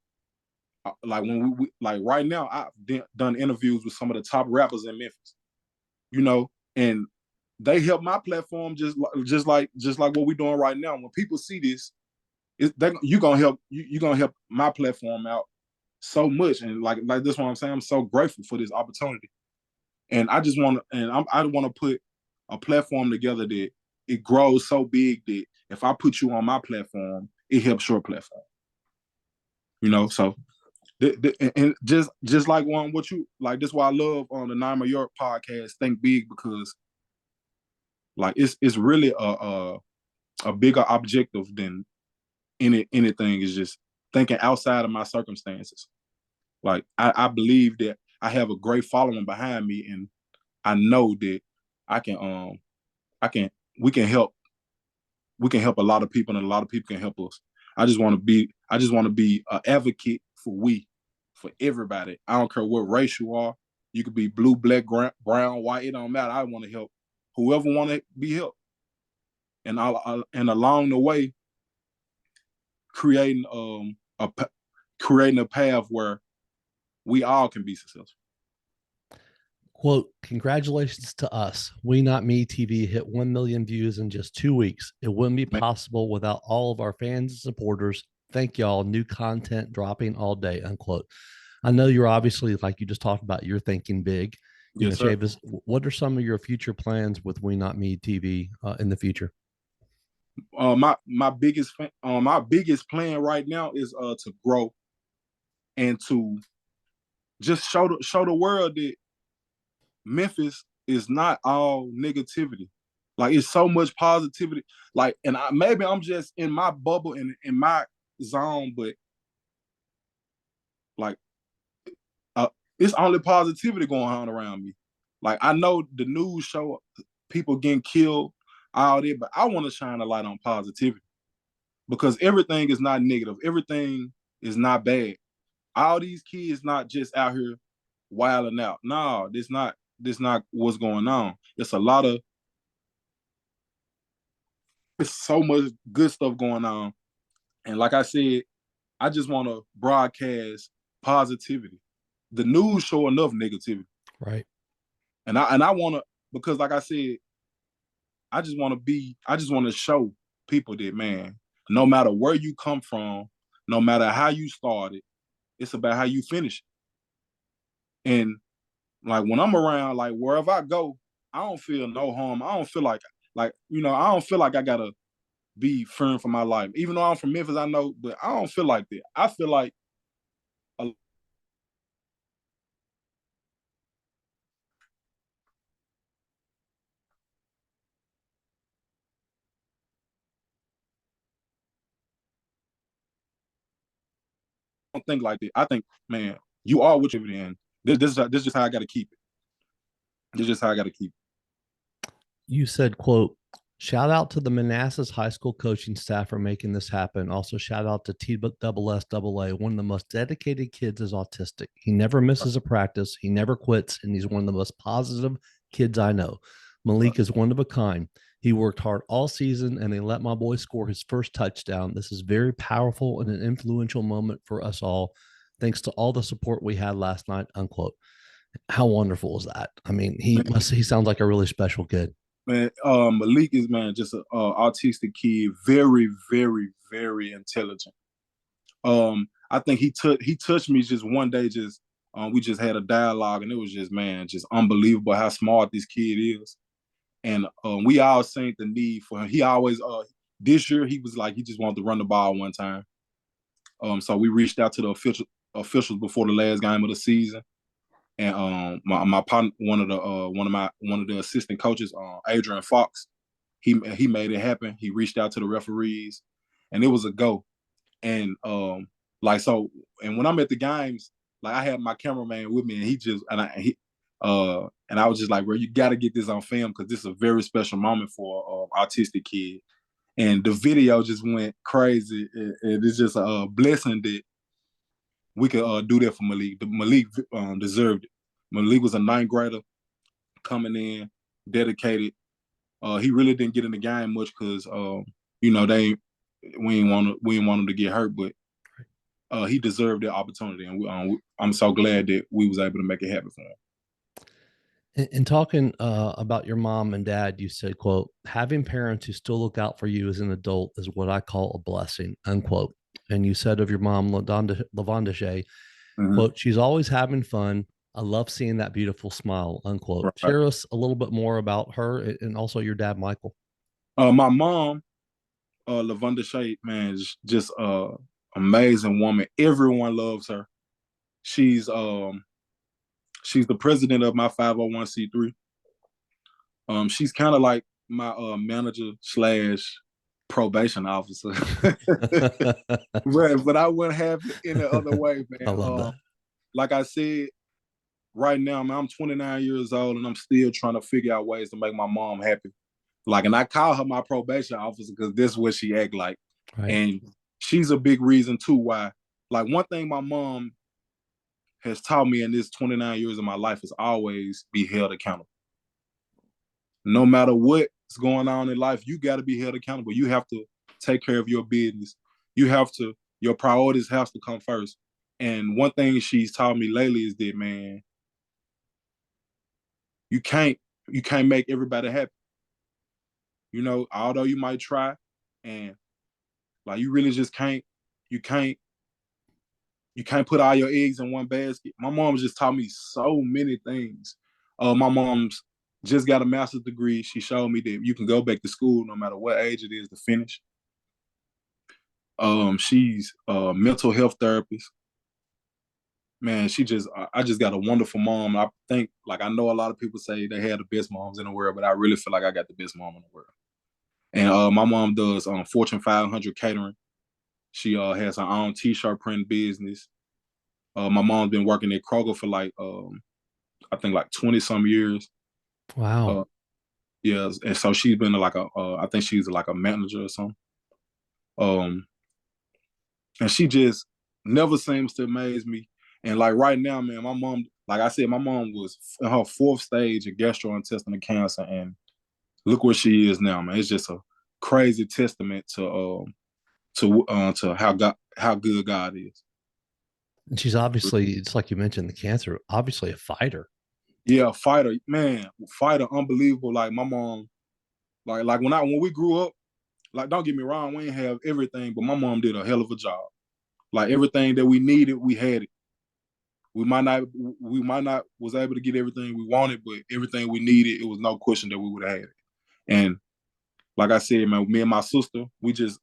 like when we like right now, I've done interviews with some of the top rappers in Memphis, you know, and they help my platform just like what we're doing right now. When people see this, you're gonna help my platform out so much, and like this one I'm saying, I'm so grateful for this opportunity, and I just want to, and I want to put a platform together that it grows so big that if I put you on my platform, it helps your platform. You know, so and just like what you like, this is why I love on the Nine York podcast, Think Big, because like it's really a bigger objective than anything. Is just thinking outside of my circumstances. Like I believe that I have a great following behind me, and I know that we can help a lot of people, and a lot of people can help us. I just want to be an advocate for everybody. I don't care what race you are. You could be blue, black, brown, white. It don't matter. I want to help whoever want to be helped, and and along the way, creating a path where we all can be successful. Quote, congratulations to us. WeNotMeTv hit 1 million views in just 2 weeks. It wouldn't be possible without all of our fans and supporters. Thank y'all. New content dropping all day, unquote. I know you're obviously, like you just talked about, you're thinking big. Yes, sir. Chavis, what are some of your future plans with WeNotMeTv in the future? My biggest plan right now is to grow and to just show the world that Memphis is not all negativity. Like it's so much positivity. Like, and maybe I'm just in my bubble and in my zone, but like it's only positivity going on around me. Like I know the news show people getting killed, all that, but I want to shine a light on positivity because everything is not negative. Everything is not bad. All these kids not just out here wilding out. No, this not what's going on. It's so much good stuff going on. And like I said, I just want to broadcast positivity. The news show enough negativity. Right. And I want to, because like I said, I just want to show people that, man, no matter where you come from, no matter how you started, it's about how you finish it. And like when I'm around, like wherever I go, I don't feel no harm. I don't feel like I don't feel like I gotta be fearing for my life. Even though I'm from Memphis, I know, but I don't feel like that. I feel like a don't think like that. I think, man, you are what you're in. This is just how I got to keep it. This is just how I got to keep You said, quote, shout out to the Manassas High School coaching staff for making this happen. Also, shout out to TSSAA. One of the most dedicated kids is autistic. He never it. misses a practice. He never quits. And he's one of the most positive kids I know. Malik is one of a kind. He worked hard all season and they let my boy score his first touchdown. This is very powerful and an influential moment for us all. Thanks to all the support we had last night, unquote. How wonderful is that? I mean, he sounds like a really special kid. Man, Malik is, man, just an autistic kid, very, very, very intelligent. I think he touched me just one day. Just we just had a dialogue, and it was just, man, just unbelievable how smart this kid is. And we all seen the need for him. He always this year he was like he just wanted to run the ball one time. So we reached out to the officials before the last game of the season, and my partner, one of the assistant coaches, Adrian Fox, he made it happen. He reached out to the referees, and it was a go. And and when I'm at the games, like I had my cameraman with me, and and I was just like, bro, you got to get this on film because this is a very special moment for an autistic kid. And the video just went crazy. It's just a blessing that we could do that for Malik. Malik deserved it. Malik was a ninth grader coming in, dedicated. He really didn't get in the game much because we didn't want him to get hurt, but he deserved the opportunity, and I'm so glad that we was able to make it happen for him. In talking about your mom and dad, you said, quote, having parents who still look out for you as an adult is what I call a blessing, unquote. And you said of your mom, LaVonda Shea, quote, she's always having fun. I love seeing that beautiful smile, unquote. Right. Share us a little bit more about her and also your dad, Michael. My mom, LaVonda Shea, man, is just amazing woman. Everyone loves her. She's the president of my 501c3. She's kind of like my manager slash probation officer. but I wouldn't have it any other way, man. I love that. Like I said, right now, man, I'm 29 years old and I'm still trying to figure out ways to make my mom happy. Like, and I call her my probation officer because this is what she act like. Right. And she's a big reason too why. Like, one thing my mom has taught me in this 29 years of my life is always be held accountable. No matter what's going on in life, you got to be held accountable. You have to take care of your business. Your priorities have to come first. And one thing she's taught me lately is that, man, you can't make everybody happy. You know, although you might try, and like you really just can't put all your eggs in one basket. My mom just taught me so many things. My mom's just got a master's degree. She showed me that you can go back to school no matter what age it is to finish. She's a mental health therapist. man, I just got a wonderful mom. I think, like, I know a lot of people say they had the best moms in the world, but I really feel like I got the best mom in the world. And my mom does Fortune 500 catering. She has her own T-shirt print business. My mom's been working at Kroger for like I think like 20 some years. Wow. Yeah, and so she's been like I think she's like a manager or something. Um, and she just never seems to amaze me. And like right now, man, my mom, like I said, my mom was in her 4th stage of gastrointestinal cancer, and look where she is now, man. It's just a crazy testament to how good God is. And she's obviously, it's like you mentioned, the cancer, obviously a fighter. Yeah, fighter, man, fighter, unbelievable. Like my mom, like when we grew up, like don't get me wrong, we didn't have everything, but my mom did a hell of a job. Like everything that we needed, we had it. We might not was able to get everything we wanted, but everything we needed, it was no question that we would have had it. And like I said, man, me and my sister, we just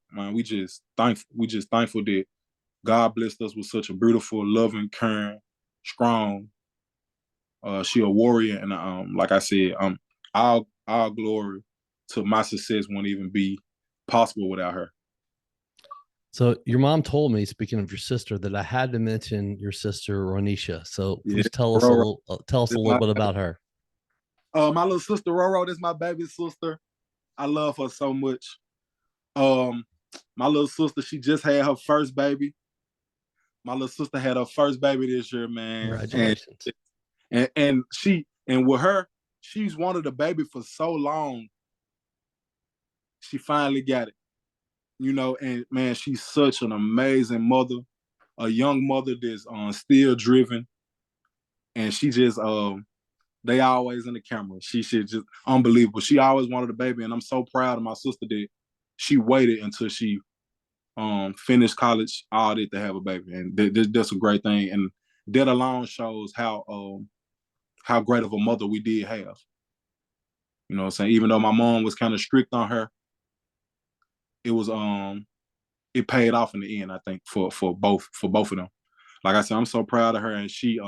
thankful that God blessed us with such a beautiful, loving, caring, strong. She a warrior, and like I said, our glory to my success won't even be possible without her. So your mom told me, speaking of your sister, that I had to mention your sister Ronisha. So Yeah, please tell us Roro, a little bit about her. my little sister Roro, this is my baby sister. I love her so much. My little sister, she just had her first baby. My little sister had her first baby this year, man. Congratulations. And with her, she's wanted a baby for so long. She finally got it. You know, and man, she's such an amazing mother, a young mother that's still driven. And she just they always in the camera. She should just unbelievable. She always wanted a baby, and I'm so proud of my sister that she waited until she finished college, all that, to have a baby, and that's a great thing. And that alone shows how great of a mother we did have. You know what I'm saying? Even though my mom was kind of strict on her, it was it paid off in the end, I think, for both of them. Like I said, I'm so proud of her, and she's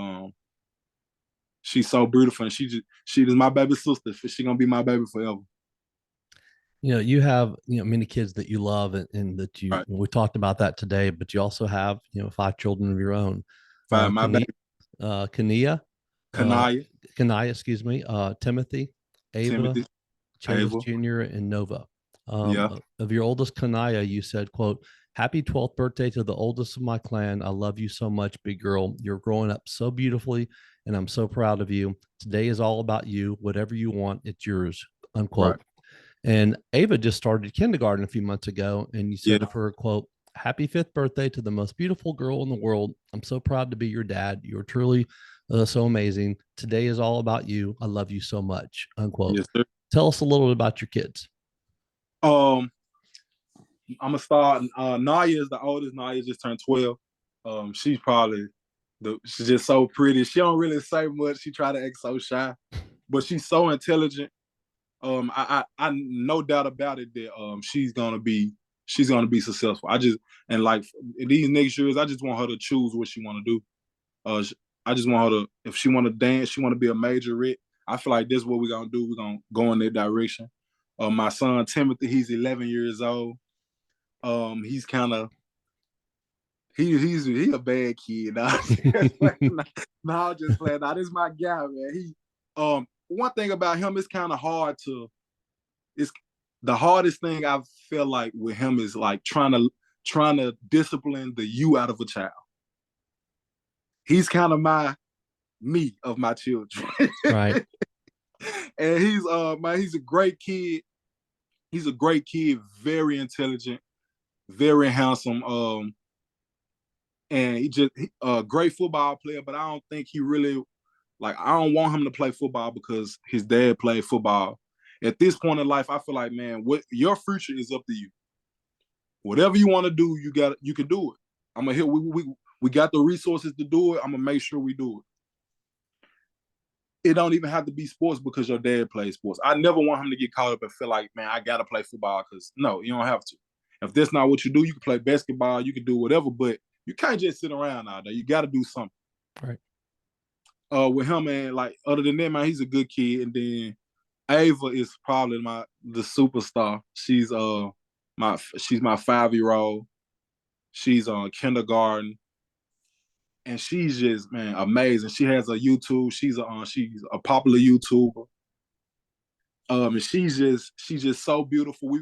so beautiful, and she is my baby sister. She gonna be my baby forever. You know, you have, many kids that you love, and that Right. we talked about that today, but you also have, 5 children of your own. My baby, Kania, Kanaya, Kanaya, excuse me, Timothy, Ava, Timothy, Chavis Ava. Jr., and Nova. Yeah. Of your oldest, Kanaya, you said, quote, "Happy 12th birthday to the oldest of my clan. I love you so much, big girl. You're growing up so beautifully, and I'm so proud of you. Today is all about you. Whatever you want, it's yours," unquote. Right. And Ava just started kindergarten a few months ago, and you said Yeah. of her, quote, "Happy 5th birthday to the most beautiful girl in the world. I'm so proud to be your dad. You're truly so amazing. Today is all about you. I love you so much," unquote. Yes, sir. Tell us a little bit about your kids. I'm gonna start. Naya is the oldest. Naya just turned 12. She's probably she's just so pretty. She don't really say much. She try to act so shy, but she's so intelligent. I no doubt about it that she's gonna be successful. And like in these next years, I just want her to choose what she want to do. I just want her to, if she want to dance, she want to be a majorette. I feel like this is what we're gonna do. We're gonna go in that direction. My son Timothy, he's 11 years old. He's kind of he's a bad kid. No, I'm just playing. Now this is my guy, man. One thing about him is kind of hard to. It's the hardest thing I feel like with him is like trying to discipline the you out of a child. He's kind of me of my children. Right. And he's a great kid. He's a great kid, very intelligent, very handsome. And he just a great football player, but I don't think he really, like, I don't want him to play football because his dad played football. At this point in life, I feel like, man, what your future is up to you. Whatever you want to do, you can do it. I'm gonna hit. We got the resources to do it. I'm gonna make sure we do it. It don't even have to be sports because your dad plays sports. I never want him to get caught up and feel like, man, I gotta play football, because no, you don't have to. If that's not what you do, you can play basketball, you can do whatever, but you can't just sit around out there. You got to do something. Right. With him, man, like other than that, man, he's a good kid. And then Ava is probably the superstar. She's my 5-year-old. She's on kindergarten, and she's just, man, amazing. She has a YouTube. She's a popular YouTuber. And she's just so beautiful.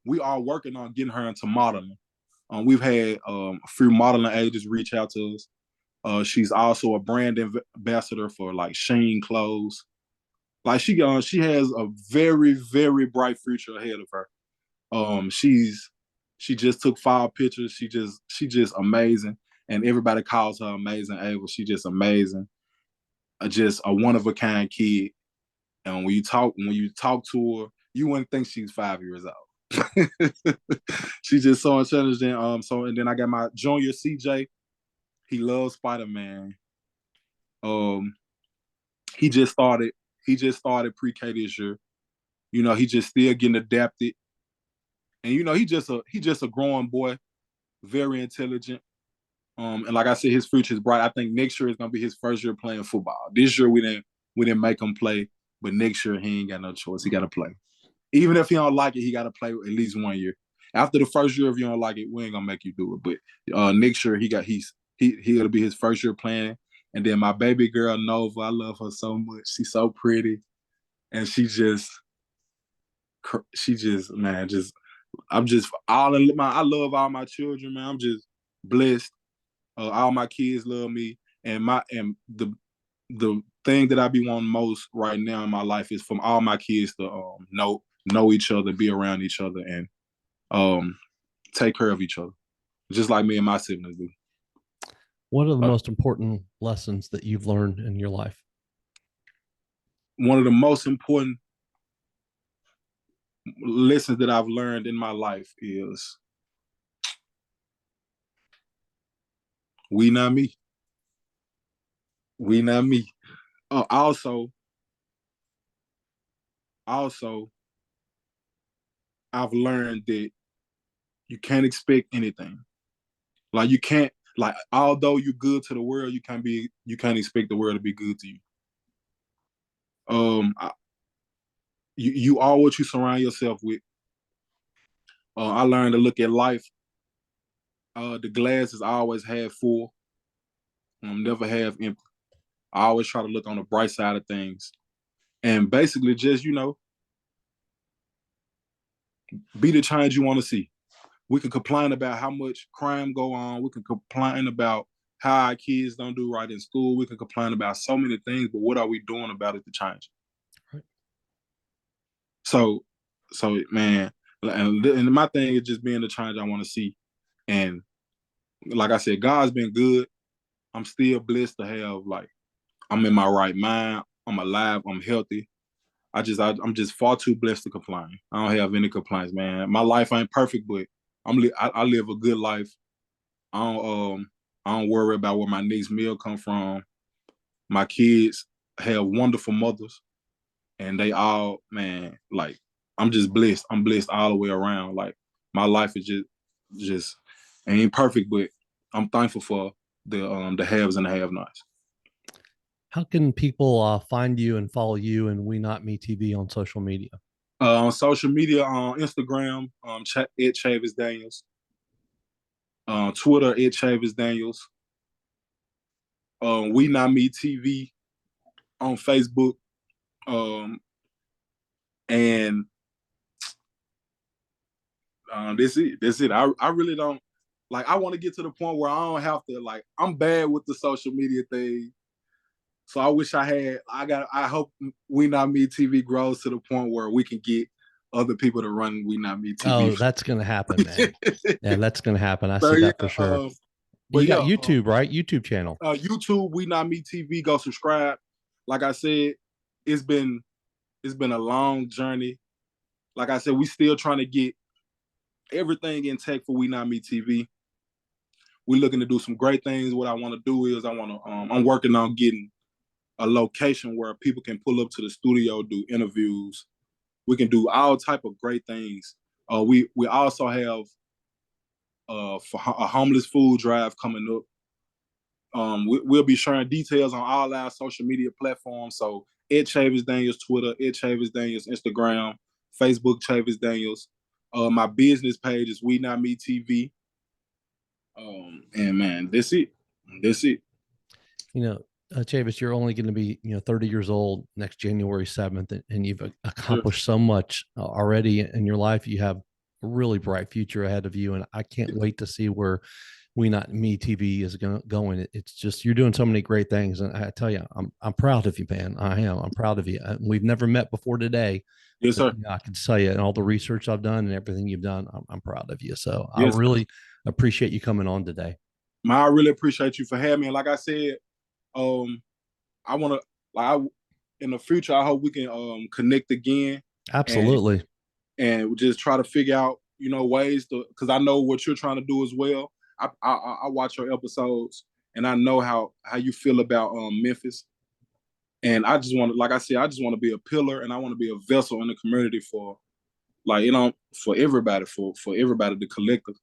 We are working on getting her into modeling. We've had a few modeling agents reach out to us. She's also a brand ambassador for like Sheen clothes. Like she has a very, very bright future ahead of her. She just took 5 pictures. She just amazing, and everybody calls her amazing Ava. She just amazing, just a one of a kind kid. And when you talk to her, you wouldn't think she's 5 years old. She's just so intelligent. And then I got my junior CJ. He loves Spider-Man. He just started pre-K this year. You know, he just still getting adapted. And you know, he just a growing boy, very intelligent. And like I said, his future is bright. I think next year is gonna be his first year playing football. This year we didn't make him play, but next year he ain't got no choice. He gotta play. Even if he don't like it, he gotta play at least 1 year. After the first year, if you don't like it, we ain't gonna make you do it. But next year he'll be his first year playing. And then my baby girl Nova, I love her so much. She's so pretty, and she just man, just I'm just all in my. I love all my children, man. I'm just blessed. All my kids love me, and the thing that I be wanting most right now in my life is from all my kids to know each other, be around each other, and take care of each other, just like me and my siblings do. What are the most important lessons that you've learned in your life? One of the most important lessons that I've learned in my life is we not me. We not me. Also, I've learned that you can't expect anything. Like you can't, like, although you're good to the world, you can't expect the world to be good to you. You are what you surround yourself with. I learned to look at life. The glass is always half full. Never half empty. I always try to look on the bright side of things, and basically just be the change you want to see. We can complain about how much crime go on. We can complain about how our kids don't do right in school. We can complain about so many things, but what are we doing about it to change? Right. So man, and my thing is just being the change I want to see. And like I said, God's been good. I'm still blessed to have, like, I'm in my right mind. I'm alive. I'm healthy. I'm just far too blessed to complain. I don't have any complaints, man. My life ain't perfect, but I live a good life. I don't worry about where my next meal come from. My kids have wonderful mothers, and they all, man, like, I'm just blessed. I'm blessed all the way around. Like, my life is just ain't perfect, but I'm thankful for the haves and the have-nots. How can people find you and follow you and WeNotMeTv on social media? On social media, on Instagram, at Chavis Daniels. Twitter, at Chavis Daniels. WeNotMeTv on Facebook. And that's it. I really don't, like, I want to get to the point where I don't have to, like, I'm bad with the social media thing. So I wish I hope WeNotMeTv grows to the point where we can get other people to run WeNotMeTv. Oh, that's going to happen, man. Yeah, that's going to happen. I see that for sure. But you got YouTube, right? YouTube channel. YouTube, WeNotMeTv. Go subscribe. Like I said, it's been a long journey. Like I said, we still trying to get everything intact for WeNotMeTv. We're looking to do some great things. What I want to do is I'm working on getting a location where people can pull up to the studio, do interviews. We can do all type of great things. We also have a homeless food drive coming up. We'll be sharing details on all our social media platforms. So at Chavis Daniels Twitter, at Chavis Daniels Instagram, Facebook Chavis Daniels. My business page is WeNotMeTv. And man, that's it. That's it. Chavis, you're only going to be 30 years old next January 7th, and you've accomplished so much already in your life. You have a really bright future ahead of you, and I can't wait to see where WeNotMeTv is going. It's just you're doing so many great things, and I tell you, I'm proud of you, man. I am. I'm proud of you. We've never met before today. Yes, sir. I can tell you, and all the research I've done and everything you've done, I'm proud of you. So yes, I really appreciate you coming on today. I really appreciate you for having me. And like I said, I want to in the future. I hope we can connect again. Absolutely. And just try to figure out ways to, because I know what you're trying to do as well. I watch your episodes, and I know how you feel about Memphis. And I just want to, like I said, I just want to be a pillar, and I want to be a vessel in the community for, for everybody, for everybody, the collective.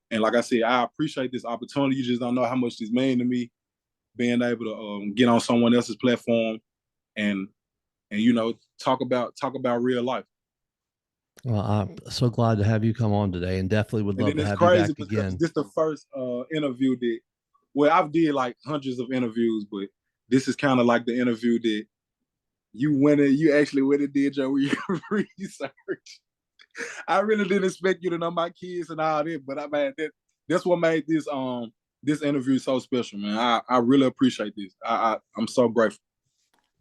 And like I said, I appreciate this opportunity. You just don't know how much this means to me, being able to get on someone else's platform and talk about real life. Well, I'm so glad to have you come on today, and definitely would love to have you back again. This is the first interview that, well, I've did like hundreds of interviews, but this is kind of like the interview that you actually went and did your research. I really didn't expect you to know my kids and all that, but that's what made this interview so special, man. I really appreciate this. I'm so grateful.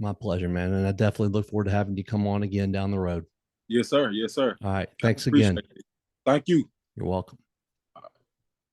My pleasure, man. And I definitely look forward to having you come on again down the road. Yes, sir. Yes, sir. All right. Thanks again. Thank you. You're welcome.